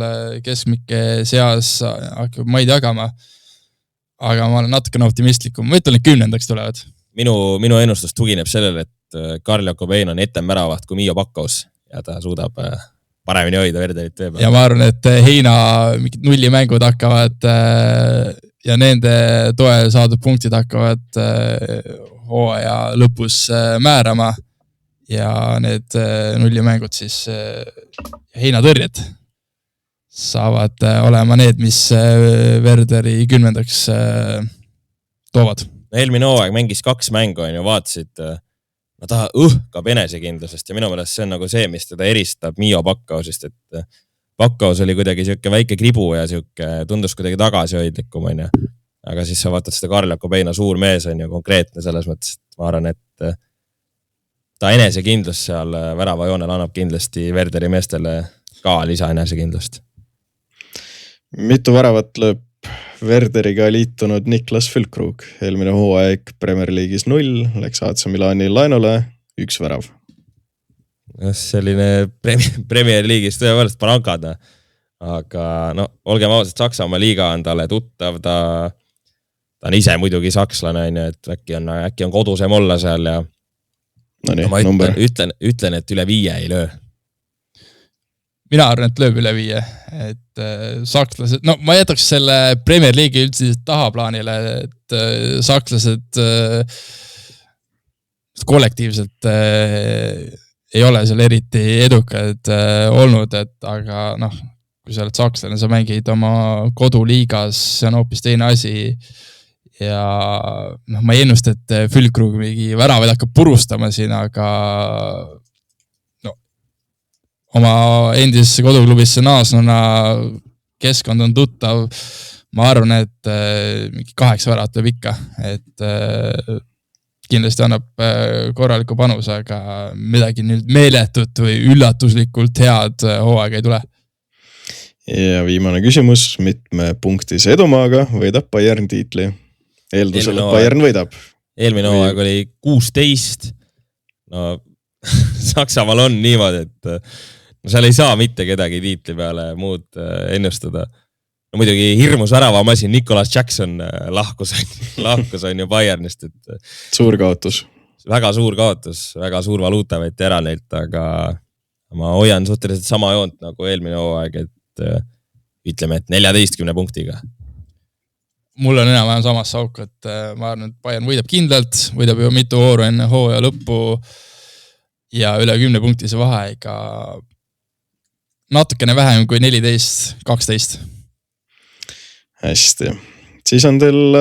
keskmike seas hakkab maid jagama. Aga ma olen natukene optimistlikum. Ma ütlen, et 10. tulevad. Minu ennustus tugineb sellele, et Karl Jakobein on etem väravaht kui Mio Bakkaus ja ta suudab paremini hoida Werderit vee peal. Ja ma arvan, et Heina nullimängud hakkavad ja nende toel saadud punktid hakkavad hooaja lõpus määrama. Ja need nullimängud siis Heina tõrjed saavad olema need, mis Werderi 10. toovad. Eelmine hooaeg mängis 2 mängu ja vaatasid, ta õhkab enesekindlusest ja minu meelest see on nagu see, mis teda eristab Mio Bakkausest, et Bakkaus oli kuidagi siuke väike kribu ja siuke tundus kuidagi tagasihoidlikum, on ju. Aga siis sa vaatad seda Karl Jakobeina suur mees on ju konkreetne selles mõttes, et ma arvan, et ta enesekindlus seal väravajoonel annab kindlasti Werderi meestele ka lisa enesekindlust. Mitu väravat lööb Werderiga liitunud Niklas Füllkrug? Eelmine hooaeg Premier League'is 0, läks AC Milani lainule 1 värav. Selline Premier League'is tõepoolest parankad, aga olgem ausad, Saksamaa liiga on talle tuttav, ta on ise muidugi sakslane, et äkki on kodusem olla seal ja ma ütlen, et üle 5 ei löö. Mina arvan, et lööb üle 5, et sakslased, ma jätaks selle Premier League'i üldse tahaplaanile, et sakslased kollektiivselt ei ole seal eriti edukad olnud, et aga kui sa oled sakslane, sa mängid oma koduliigas, see on hoopis teine asi. Ja ma ei ennusta, et Füllkrug mingi väravaid hakkab purustama siin, aga oma endisesse koduklubisse naasnuna keskkond on tuttav. Ma arvan, et mingi 8 väravat lööb ikka, et kindlasti annab korraliku panus, aga midagi nüüd meeletut või üllatuslikult head hooaega ei tule. Ja viimane küsimus, mitme punktise edumaaga võidab Bayern tiitli? Eeldusel, et Bayern võidab. Eelmine hooaeg oli 16. Saksamaal on niimoodi, et seal ei saa mitte kedagi tiitli peale muud ennustada. Muidugi hirmus väravamasin Nicolas Jackson lahkus on ju Bayernist. Suur kaotus. Väga suur kaotus, väga suur valuuta võeti ära neilt, aga ma hoian suhteliselt sama joont nagu eelmine hooaeg, et ütleme, et 14 punktiga. Mul on enam-vähem samas sauk, et ma arvan, et Bayern võidab kindlalt, võidab juba mitu hooru enne hooaja lõppu ja üle 10 punktise vahega natukene vähem kui 14-12. Hästi. Siis on teil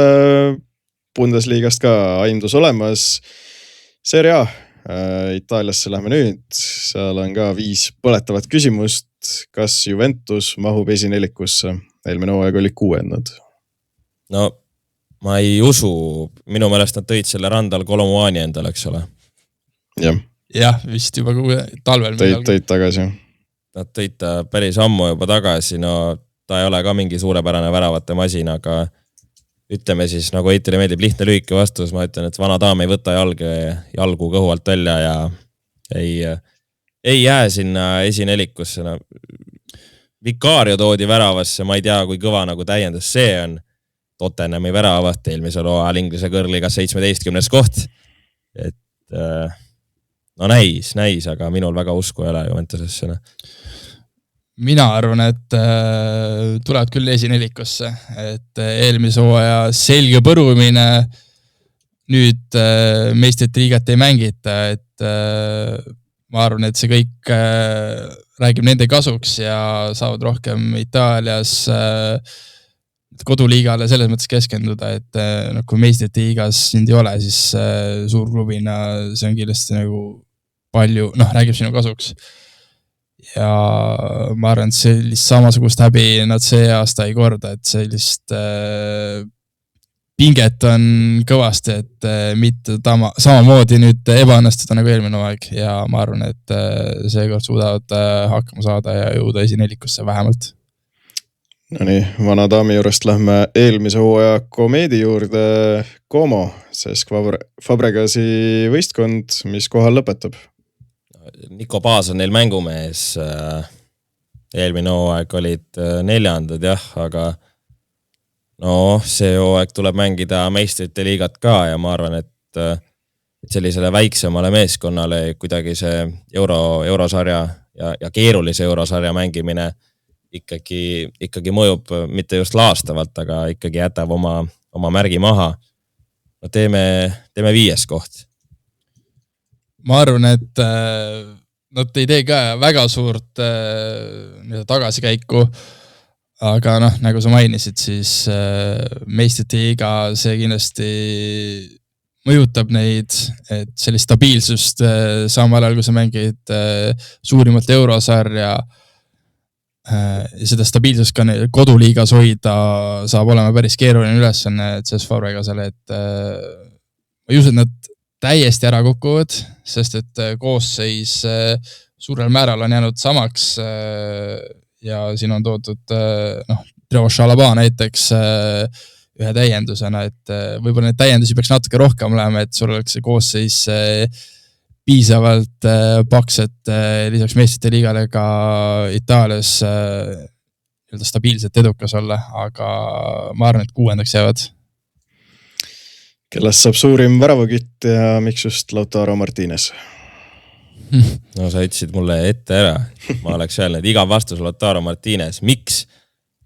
Bundesliigast ka aimdus olemas. Serie A Itaaliasse lähme nüüd, seal on ka 5 põletavat küsimust. Kas Juventus mahub esinelikusse? Eelmine hooaeg oli 6. No ma ei usu, minu meelest nad tõid selle Randal Colomuani endale, eks ole. Jah, vist juba talvel. Tõid tagasi. Nad tõid ta päris ammu juba tagasi, no ta ei ole ka mingi suurepärane väravate masin, aga ütleme siis, nagu Eitile meeldib lihtne lühike vastus, ma ütlen, et vana daam ei võta jalgu kõhu alt välja ja ei jää sinna esinelikusse. No, Vicario toodi väravasse, ma ei tea, kui kõva nagu täiendas see on. Tottenhami väravat eelmisel hooajal Inglise kõrgligas 17. koht. Et no näis, aga minul väga usku ei ole Juventusesse. Mina arvan, et tulevad küll esinelikusse, et eelmise hooaja selge põrumine nüüd meistrite liigat ei mängita, et ma arvan, et see kõik räägib nende kasuks ja saavad rohkem Itaalias koduliigale selles mõttes keskenduda, et kui meistrite liigas sind ei ole, siis suurklubina see on kindlasti nagu palju, räägib sinu kasuks. Ja ma arvan, et sellist samasugust häbi nad see aasta ei korda, et sellist pinget on kõvasti, et mitte samamoodi nüüd ebaõnnestuda nagu eelmine aeg ja ma arvan, et seekord suudavad hakkama saada ja jõuda esinelikusse vähemalt. No nii, vana daami juurest lähme eelmise hooaja komeedi juurde Como, sest Fabregasi võistkond, mis kohal lõpetab. Niko Paas on neil mängumees. Eelmine hooaeg olid 4. jah, aga no see hooaeg tuleb mängida meistrite liigat ka ja ma arvan, et sellisele väiksemale meeskonnale kuidagi see eurosarja ja keerulise eurosarja mängimine ikkagi mõjub mitte just laastavalt, aga ikkagi jätab oma märgi maha. No teeme 5. koht. Ma arvan, et nad ei tee ka väga suurt tagasikäiku, aga nagu sa mainisid, siis meistrite liiga see kindlasti mõjutab neid, et sellist stabiilsust samal ajal, kui sa mängid suurimalt eurosarja ja seda stabiilsust ka koduliigas hoida saab olema päris keeruline ülesanne, et selles Fabregasele, et ma ei usu, et nad täiesti ära kukuvad, sest et koosseis suurel määral on jäänud samaks ja siin on toodud Trevo Chalobah näiteks ühe täiendusena, et võib-olla neid täiendusi peaks natuke rohkem olema, et sul oleks see koosseis piisavalt paks, et lisaks meistrite liigale ka Itaalias stabiilselt edukas olla, aga ma arvan, et 6. jäävad. Kellest saab suurim väravakütt ja miks just Lautaro Martínez? No sa ütlesid mulle ette ära. Ma oleks öelnud, iga vastus Lautaro Martínez. Miks?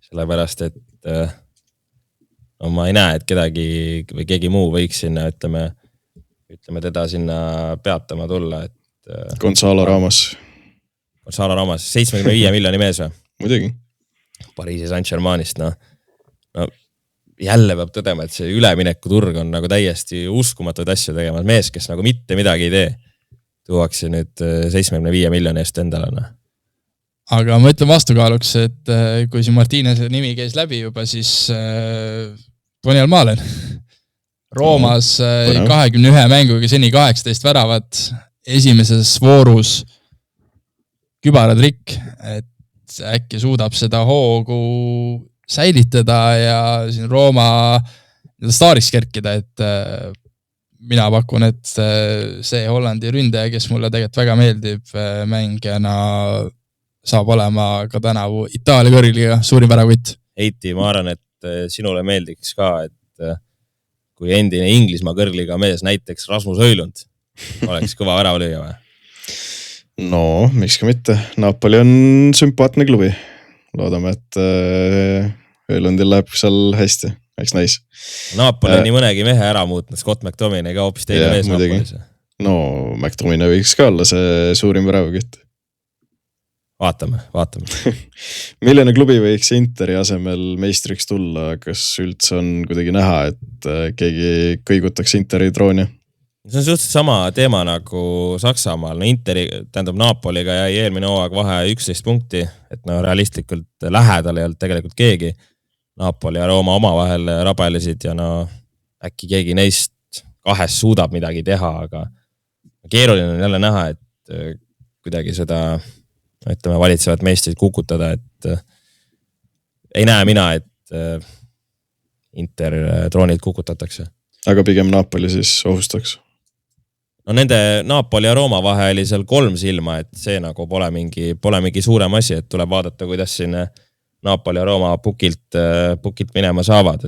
Sellepärast, et no ma ei näe, et kedagi või keegi muu võiks sinna, ütleme teda sinna peatama tulla, et Gonzalo Ramos. 75 miljoni mees või? Muidugi. Pariisi Saint-Germainist, no jälle peab tõdema, et see ülemineku turg on nagu täiesti uskumatuid asju tegema. Mees, kes nagu mitte midagi ei tee, tuuakse nüüd 75 miljoni eest endale. Aga ma ütlen vastukaaluks, et kui siin Martínez nimi käis läbi juba, siis Toni Almalen. Roomas 21 mänguga seni 18 väravat esimeses voorus kübaratrikk, et äkki suudab seda hoogu säilitada ja siin Rooma staariks kerkida, et mina pakun, et see Hollandi ründaja, kes mulle tegelikult väga meeldib mängijana, saab olema ka tänavu Itaalia kõrgliga suurim väravkütt. Eiti, ma arvan, et sinule meeldiks ka, et kui endine Inglismaa kõrgliga mees, näiteks Rasmus Højlund, oleks kõva väravalööja või? No, miks ka mitte. Napoli on sümpaatne klubi. Loodame, et Højlundil läheb seal hästi. Eks näis. Napoli on nii mõnegi mehe ära muutnud, Scott McTominay ka hoopis teine mees Napolis. No, McTominay võiks ka olla see suurim väravakütt. Vaatame. Milline klubi võiks Interi asemel meistriks tulla? Kas üldse on kuidagi näha, et keegi kõigutaks Interi trooni? See on suhteliselt sama teema nagu Saksamaal. No Interi, tähendab Napoliga jäi eelmine hooaeg vahe 11 punkti, et no realistlikult lähedal ei olnud tegelikult keegi. Napoli ja Rooma omavahel rabelesid ja no äkki keegi neist kahest suudab midagi teha, aga keeruline on jälle näha, et kuidagi seda, ütleme, valitsevat meistrit kukutada, et ei näe mina, et Inter troonid kukutatakse. Aga pigem Napoli siis ohustaks. No nende Napoli ja Rooma vahe oli seal 3 silma, et see nagu pole mingi suurem asi, et tuleb vaadata, kuidas siin Napoli ja Rooma pukilt minema saavad,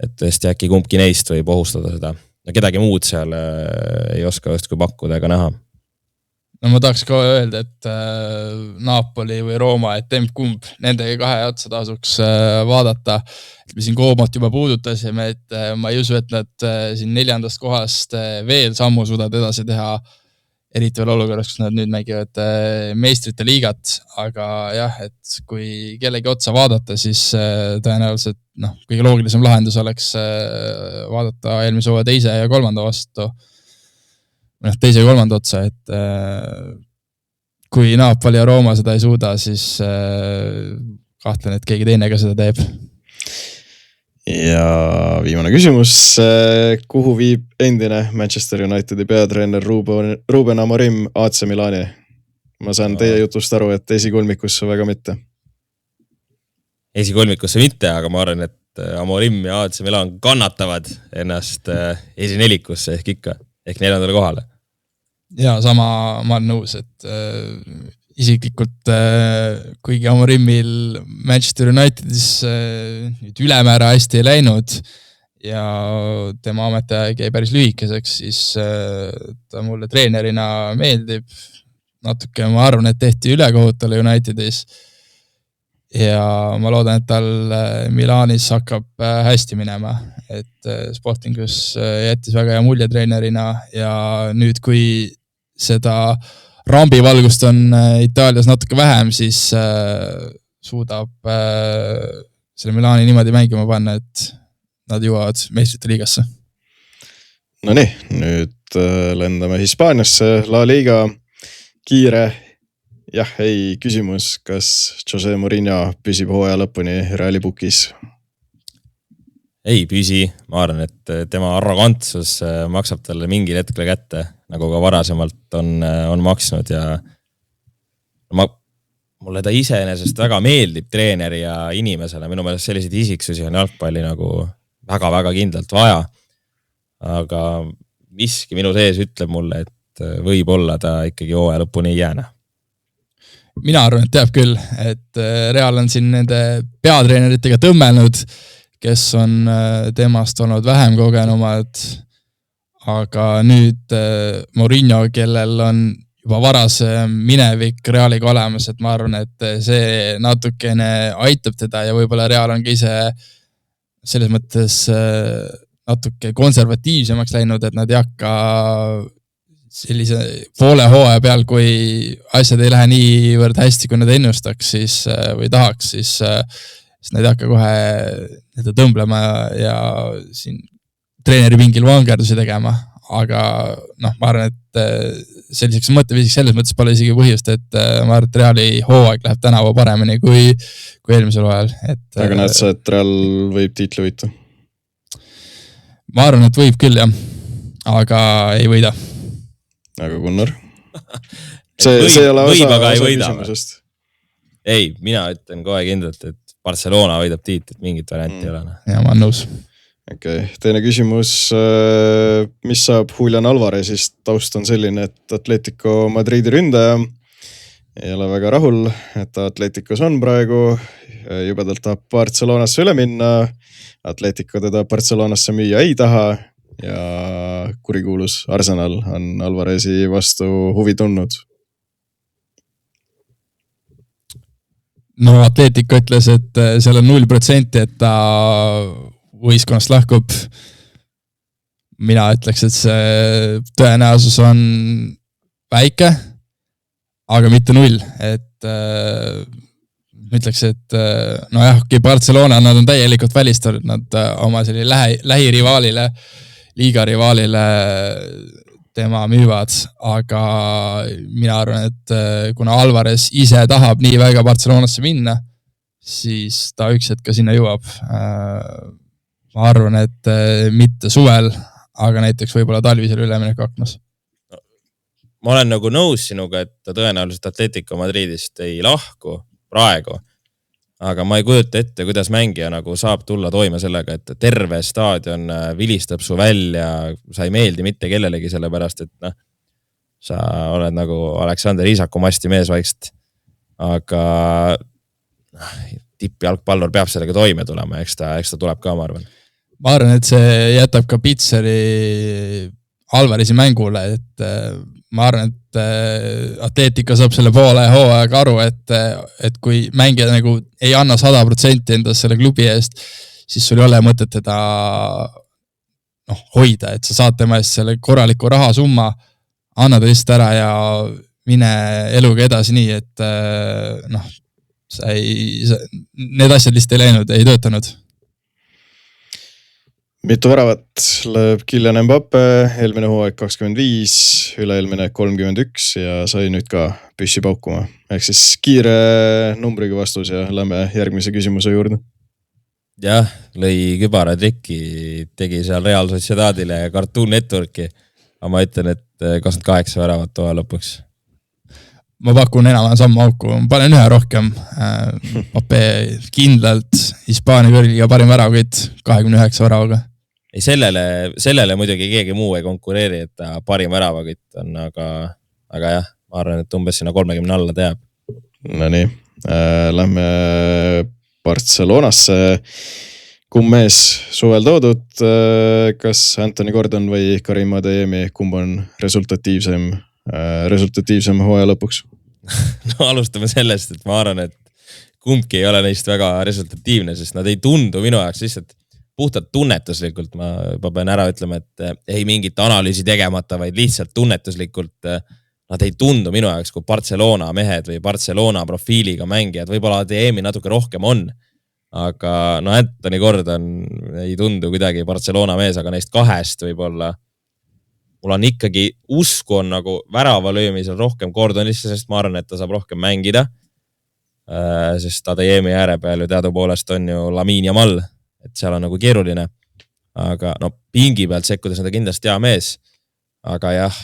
et tõesti äkki kumbki neist võib ohustada seda. Ja kedagi muud seal ei oska just kui pakkuda ega näha. No ma tahaks ka öelda, et Napoli või Rooma, et kumb nende kahe otsa tasuks vaadata. Me siin Koomot juba puudutasime, et ma ei usu, et nad siin 4. kohast veel sammu suudad edasi teha, eriti veel olukorras, kus nad nüüd mängivad meistrite liigat, aga jah, et kui kellegi otsa vaadata, siis tõenäoliselt kõige loogilisem lahendus oleks vaadata eelmise hooaja 2. ja 3. vastu, 2. ja 3. otsa, et kui Napoli ja Rooma seda ei suuda, siis kahtlen, et keegi teine ka seda teeb. Ja viimane küsimus, kuhu viib endine Manchester Unitedi peatreener Ruben Amorim AC Milani? Ma saan teie jutust aru, et esikolmikusse väga mitte. Esikolmikusse mitte, aga ma arvan, et Amorim ja AC Milan kannatavad ennast esinelikusse ehk 4. kohale. Ja sama ma olen nõus, et isiklikult kuigi Amorimil Manchester Unitedis nüüd ülemäära hästi ei läinud ja tema ametiaeg jäi päris lühikeseks, siis ta mulle treenerina meeldib. Natuke ma arvan, et tehti ülekohut talle Unitedis ja ma loodan, et tal Milanis hakkab hästi minema, et Sportingus jättis väga hea mulje treenerina ja nüüd, kui seda rambivalgust on Itaalias natuke vähem, siis suudab selle Milani niimoodi mängima panna, et nad jõuavad meistrite liigasse. No nii, nüüd lendame Hispaaniasse, La Liga, kiire ei küsimus, kas Jose Mourinho püsib hooaja lõpuni Reali pukis? Ei püsi, ma arvan, et tema arrogantsus maksab talle mingil hetkel kätte, nagu ka varasemalt on maksnud ja mulle ta iseenesest väga meeldib treeneri ja inimesele. Minu meelest selliseid isiksusi on jalgpalli nagu väga-väga kindlalt vaja. Aga miski minu sees ütleb mulle, et võib-olla ta ikkagi hooaja lõpuni ei jääna. Mina arvan, et teab küll, et Real on siin nende peatreeneritega tõmmelnud, kes on temast olnud vähem kogenumad, aga nüüd Mourinho, kellel on juba varasem minevik Realiga olemas, et ma arvan, et see natukene aitab teda ja võib-olla Real on ka ise selles mõttes natuke konservatiivsemaks läinud, et nad ei hakka sellise poole hooaja peal, kui asjad ei lähe niivõrd hästi, kui nad ennustaks siis, või tahaks, siis nad ei hakka kohe tõmblema ja siin treeneri pingil vangerdusi tegema, aga ma arvan, et selliseks mõtteviisiks selles mõttes pole isegi põhjust, et ma arvan, et Reali hooaeg läheb tänavu paremini kui eelmisel hooajal. Aga näed sa, et Real võib tiitli võita? Ma arvan, et võib küll jah, aga ei võida. Aga Gunnar? See ei ole osa küsimusest. Ei, mina ütlen kohe kindlalt, et Barcelona võidab tiitlit, mingit varianti ei ole. Ja ma olen nõus. Okay. Teine küsimus, mis saab Julian Alvarezist? Taust on selline, et Atletico Madridi ründaja ei ole väga rahul, et Atleticos on praegu, jubedalt tahab Barcelonasse üle minna, Atletico teda Barcelonasse müüa ei taha ja kurikuulus Arsenal on Alvarezi vastu huvi tundnud. No Atletico ütles, et seal on 0%, et ta võistkonnast lahkub. Mina ütleks, et see tõenäosus on väike, aga mitte 0. Et ütleks, et Barcelona, nad on täielikult välistanud, nad oma selline lähirivaalile liiga rivaalile tema müüvad, aga mina arvan, et kuna Alvarez ise tahab nii väga Barcelonasse minna, siis ta üks hetk ka sinna jõuab. Ma arvan, et mitte suvel, aga näiteks võib-olla talvisel ülemineku aknas. Ma olen nagu nõus sinuga, et ta tõenäoliselt Atletico Madridist ei lahku praegu, aga ma ei kujuta ette, kuidas mängija nagu saab tulla toime sellega, et terve staadion vilistab su välja, sa ei meeldi mitte kellelegi sellepärast, et sa oled nagu Aleksander Iisaku masti mees vaikselt, aga tippjalgpallur peab sellega toime tulema, eks ta tuleb ka, ma arvan. Ma arvan, et see jätab ka Pitseri Alvarezi mängule, et ma arvan, et Atletico saab selle poole hooaega aru, et kui mängija nagu ei anna 100% endast selle klubi eest, siis sul ei ole mõtet teda hoida, et sa saad tema eest selle korraliku rahasumma, anna ta lihtsalt ära ja mine eluga edasi nii, et need asjad lihtsalt ei läinud, ei töötanud. Mitu väravat lööb Kylian Mbappe, eelmine hooaeg 25, üle-eelmine 31 ja sai nüüd ka püssi paukuma. Ehk siis kiire numbriga vastus ja lähme järgmise küsimuse juurde. Jah, lõi kübara trikki, tegi seal Real Sociedadile ja Cartoon Networki, aga ma ütlen, et 28 väravat toa lõpuks. Ma pakun enam samma auku, ma panen ühe rohkem. Mbappe kindlalt Hispaania kõrgiga parim väravkõit 29 väravaga. Ei, sellele muidugi keegi muu ei konkureeri, et ta parim väravakütt on, aga jah, ma arvan, et umbes sinna 30 alla teab. No nii, lähme Barcelonasse. Kumb mees suvel toodud, kas Anthony Gordon või Karim Adeyemi, kumb on resultatiivsem hooaja lõpuks? No alustame sellest, et ma arvan, et kumbki ei ole neist väga resultatiivne, sest nad ei tundu minu jaoks lihtsalt puhtalt tunnetuslikult, ma pean ära ütlema, et ei mingit analüüsi tegemata, vaid lihtsalt tunnetuslikult nad ei tundu minu jaoks kui Barcelona mehed või Barcelona profiiliga mängijad, võib-olla ADM-i natuke rohkem on, aga Anthony Gordon ei tundu kuidagi Barcelona mees, aga neist kahest võib-olla mul on ikkagi usku on nagu värava löömisel rohkem Gordonisse, sest ma arvan, et ta saab rohkem mängida, sest ADM-i ääre peal ju teadupoolest on ju Lamine Yamal, et seal on nagu keeruline, aga pingi pealt sekkudes on ta kindlasti hea mees, aga jah,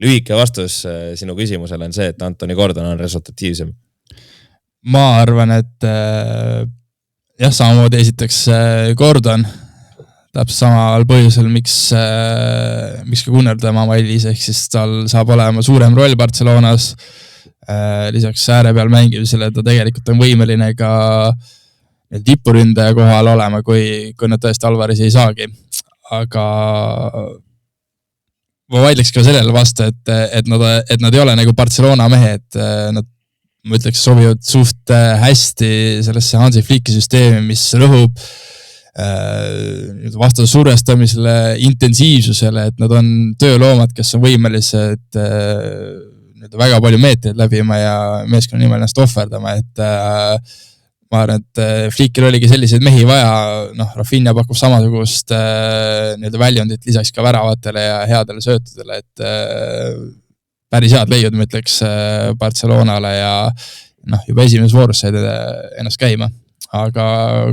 lühike vastus sinu küsimusele on see, et Anthony Gordon on resultatiivsem. Ma arvan, et jah, samamoodi esiteks Gordon, täpselt samal põhjusel, miks ka Gunnar tema valis, ehk siis tal saab olema suurem roll Barcelonas, lisaks ääre peal mängimisele, ta tegelikult on võimeline ka tipuründaja kohal olema, kui nad tõesti Alvarezi ei saagi. Aga ma vaidleks ka sellele vastu, et nad ei ole nagu Barcelona mehed, nad, ma ütleks, sobivad suht hästi sellesse Hansi Flicki süsteemi, mis rõhub vastase survestamisele, intensiivsusele, et nad on tööloomad, kes on võimelised väga palju meetreid läbima ja meeskonna nimel ennast ohverdama, et ma arvan, et Flickil oligi selliseid mehi vaja, Rafinha pakub samasugust väljundit lisaks ka väravatele ja headele söötudele, et päris head leiud, ma ütleks Barcelonale ja juba esimeses voorus said ennast käima. Aga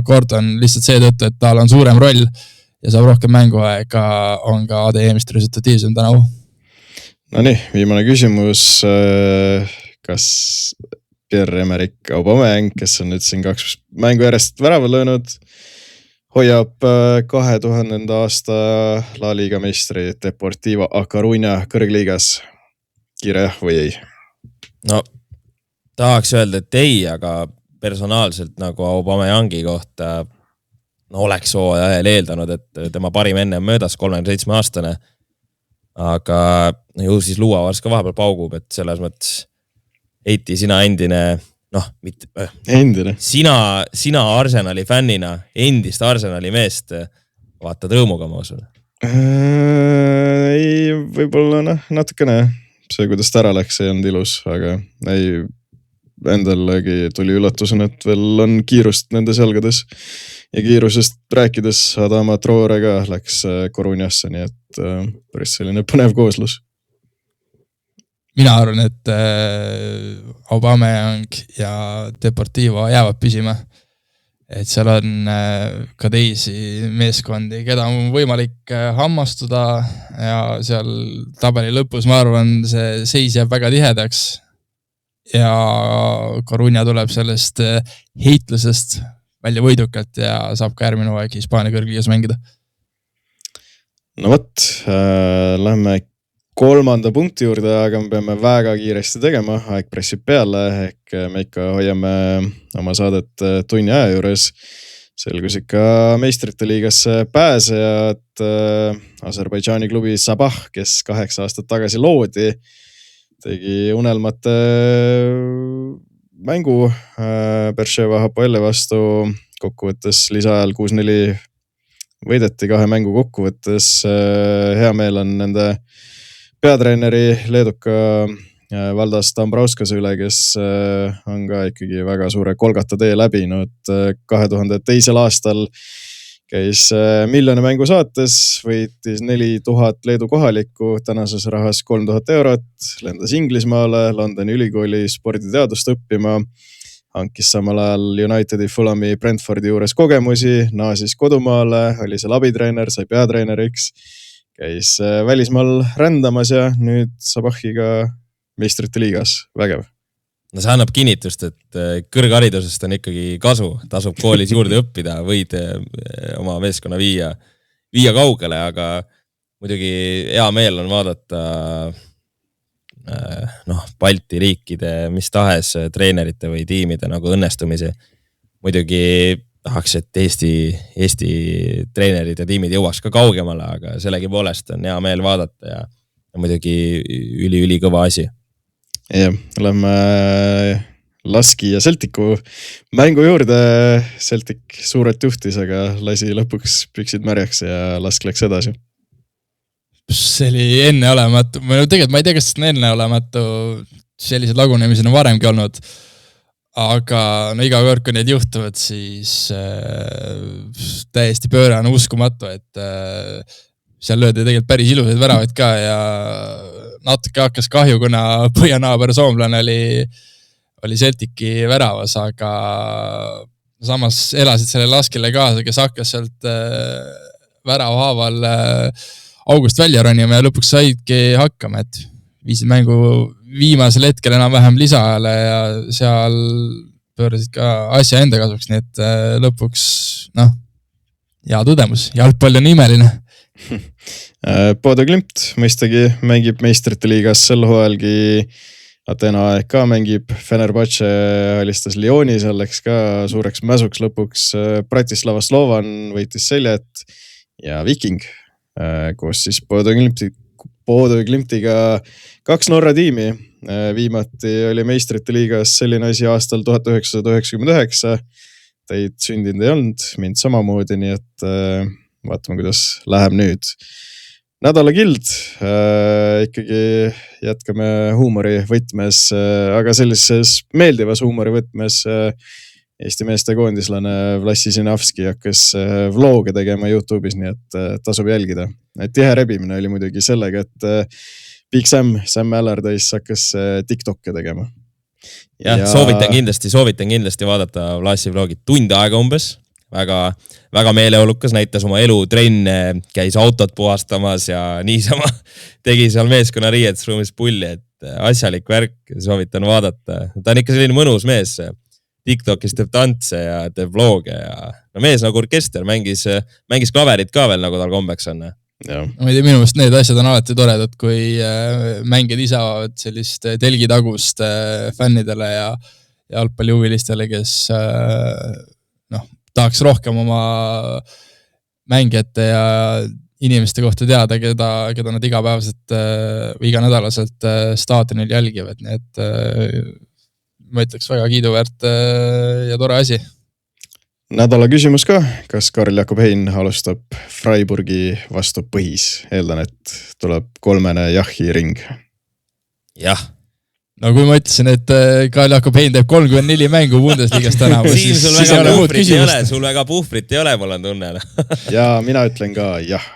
Gordon lihtsalt seetõttu, et tal on suurem roll ja saab rohkem mänguaega, on ka ADM-ist resultatiivsem tänavu. No nii, viimane küsimus. Kas Pierre-Emerick Aubameyang, kes on nüüd siin 2 mängu järjest värava löönud, hoiab 2000. aasta La Liga meistri Deportivo A Coruña kõrgliigas. Kiire jah või ei? No, tahaks öelda, et ei, aga personaalselt nagu Aubameyangi kohta oleks hooajal eeldanud, et tema parim enne on möödas 37 aastane, aga ju siis Luavars ka vahepeal paugub, et selles mõttes Eiti, sina endine, endine. Sina Arsenali fännina, endist Arsenali meest vaatad rõõmuga, ma usun. Ei, võib-olla natukene. See, kuidas ta ära läks, ei olnud ilus, aga ei, endalegi tuli üllatusena, et veel on kiirust nendes jalgades. ja kiirusest rääkides Adama Traore ka läks Corunyasse, nii et päris selline põnev kooslus. Mina arvan, et Aubameyang ja Deportivo jäävad püsima. Et seal on ka teisi meeskondi, keda on võimalik hammastuda ja seal tabeli lõpus, ma arvan, see seis jääb väga tihedaks ja Coruña tuleb sellest heitlusest välja võidukalt ja saab ka järgmine aeg Hispaania kõrgliigas mängida. No võt, lähme 3. punkti juurde, aga me peame väga kiiresti tegema, aeg pressib peale, ehk me ikka hoiame oma saadet tunni aja juures. Selgus ikka meistrite liigasse pääsejad Aserbaidžaani klubi Sabah, kes 8 aastat tagasi loodi, tegi unelmate mängu Berševa Hapoeli vastu, kokkuvõttes lisaajal 6-4 võideti 2 mängu kokkuvõttes. Hea meel on nende peatreeneri Leeduka Valdas Dambrauskase üle, kes on ka ikkagi väga suure Kolgata tee läbinud. 2002. aastal käis miljoni mängu saates, võitis 4000 Leedu kohalikku, tänases rahas 3000 eurot, lendas Inglismaale, Londoni ülikooli sporditeadust õppima, hankis samal ajal Unitedi, Fulhami, Brentfordi juures kogemusi, naasis kodumaale, oli seal abitreener, sai peatreeneriks, käis välismaal rändamas ja nüüd Sabahiga meistrite liigas. Vägev. No see annab kinnitust, et kõrgharidusest on ikkagi kasu, tasub koolis juurde õppida, võid oma meeskonna viia kaugele, aga muidugi hea meel on vaadata Balti riikide mis tahes treenerite või tiimide nagu õnnestumisi. Muidugi tahaks, et Eesti treenerid ja tiimid jõuaks ka kaugemale, aga sellegi poolest on hea meel vaadata ja muidugi üli kõva asi. Ja, lähme Laski ja Celticu mängu juurde. Celtic suurelt juhtis, aga lasi lõpuks püksid märjaks ja Lask läks edasi. See oli enneolematu. Tegelikult ma ei tea, kas see on enneolematu. Sellised lagunemised on varemgi olnud. Aga no iga kord, kui need juhtuvad, siis täiesti pöörane, uskumatu, et seal löödi tegelikult päris ilusaid väravaid ka ja natuke hakkas kahju, kuna põhjanaaber soomlane oli Celtici väravas, aga samas elasid selle Laskile kaasa, kes hakkas sealt värava haaval august välja ronima ja lõpuks saidki hakkama, et viisid mängu viimasel hetkel enam-vähem lisaajale ja seal pöörasid ka asja enda kasuks, nii et lõpuks, hea tõdemus, jalgpall on imeline. Bodo Glimt mõistagi mängib meistrite liigas sel hooajalgi, Athena ka mängib, Fenerbahce alistas Lyoni, seal läks ka suureks mäsuks lõpuks, Bratislava Slovan võitis Seljet ja Viking koos siis Bodo Glimtiga 2 Norra tiimi. Viimati oli meistrite liigas selline asi aastal 1999. Teid sündinud ei olnud, mind samamoodi, nii et vaatame, kuidas läheb nüüd. Nädala kild, ikkagi jätkame huumori võtmes, aga sellises meeldivas huumori võtmes Eesti meeste koondislane Vlassi Sinavski hakkas vlooge tegema YouTube'is, nii et tasub jälgida. Tihe rebimine oli muidugi sellega, et Big Sam Allardyce hakkas TikTok'e tegema. Ja soovitan kindlasti vaadata Vlassi vlogid tund aega umbes. Väga meeleolukas, näitas oma elu, trenne, käis autot puhastamas ja niisama tegi seal meeskonna riietusruumis pulli, et asjalik värk, soovitan vaadata. Ta on ikka selline mõnus mees, TikTokis teeb tantse ja teeb vlooge ja mees nagu orkester mängis klaverit ka veel, nagu tal kombeks on. Ja. Ma ei tea, minu meelest need asjad on alati toredad, kui mängijad ise avavad sellist telgitagust fännidele ja jalgpallihuvilistele, kes tahaks rohkem oma mängijate ja inimeste kohta teada, keda nad igapäevaselt või iganädalaselt staadionil jälgivad, nii et ma ütleks väga kiiduväärt ja tore asi. Nädala küsimus ka, kas Karl Jakob Hein alustab Freiburgi vastu Põhis? Eeldan, et tuleb 3. jahi ring. Jah, no kui ma ütlesin, et Karl Jakob Hein teeb 34 mängu Bundesligas tänavu, Siim, siis sul ei ole muud küsimust. sul väga puhvrit ei ole, mul on tunne. Ja mina ütlen ka jah.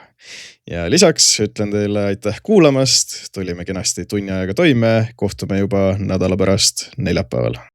Ja lisaks ütlen teile aitäh kuulamast. Tulime kenasti tunni ajaga toime. Kohtume juba nädala pärast neljapäeval.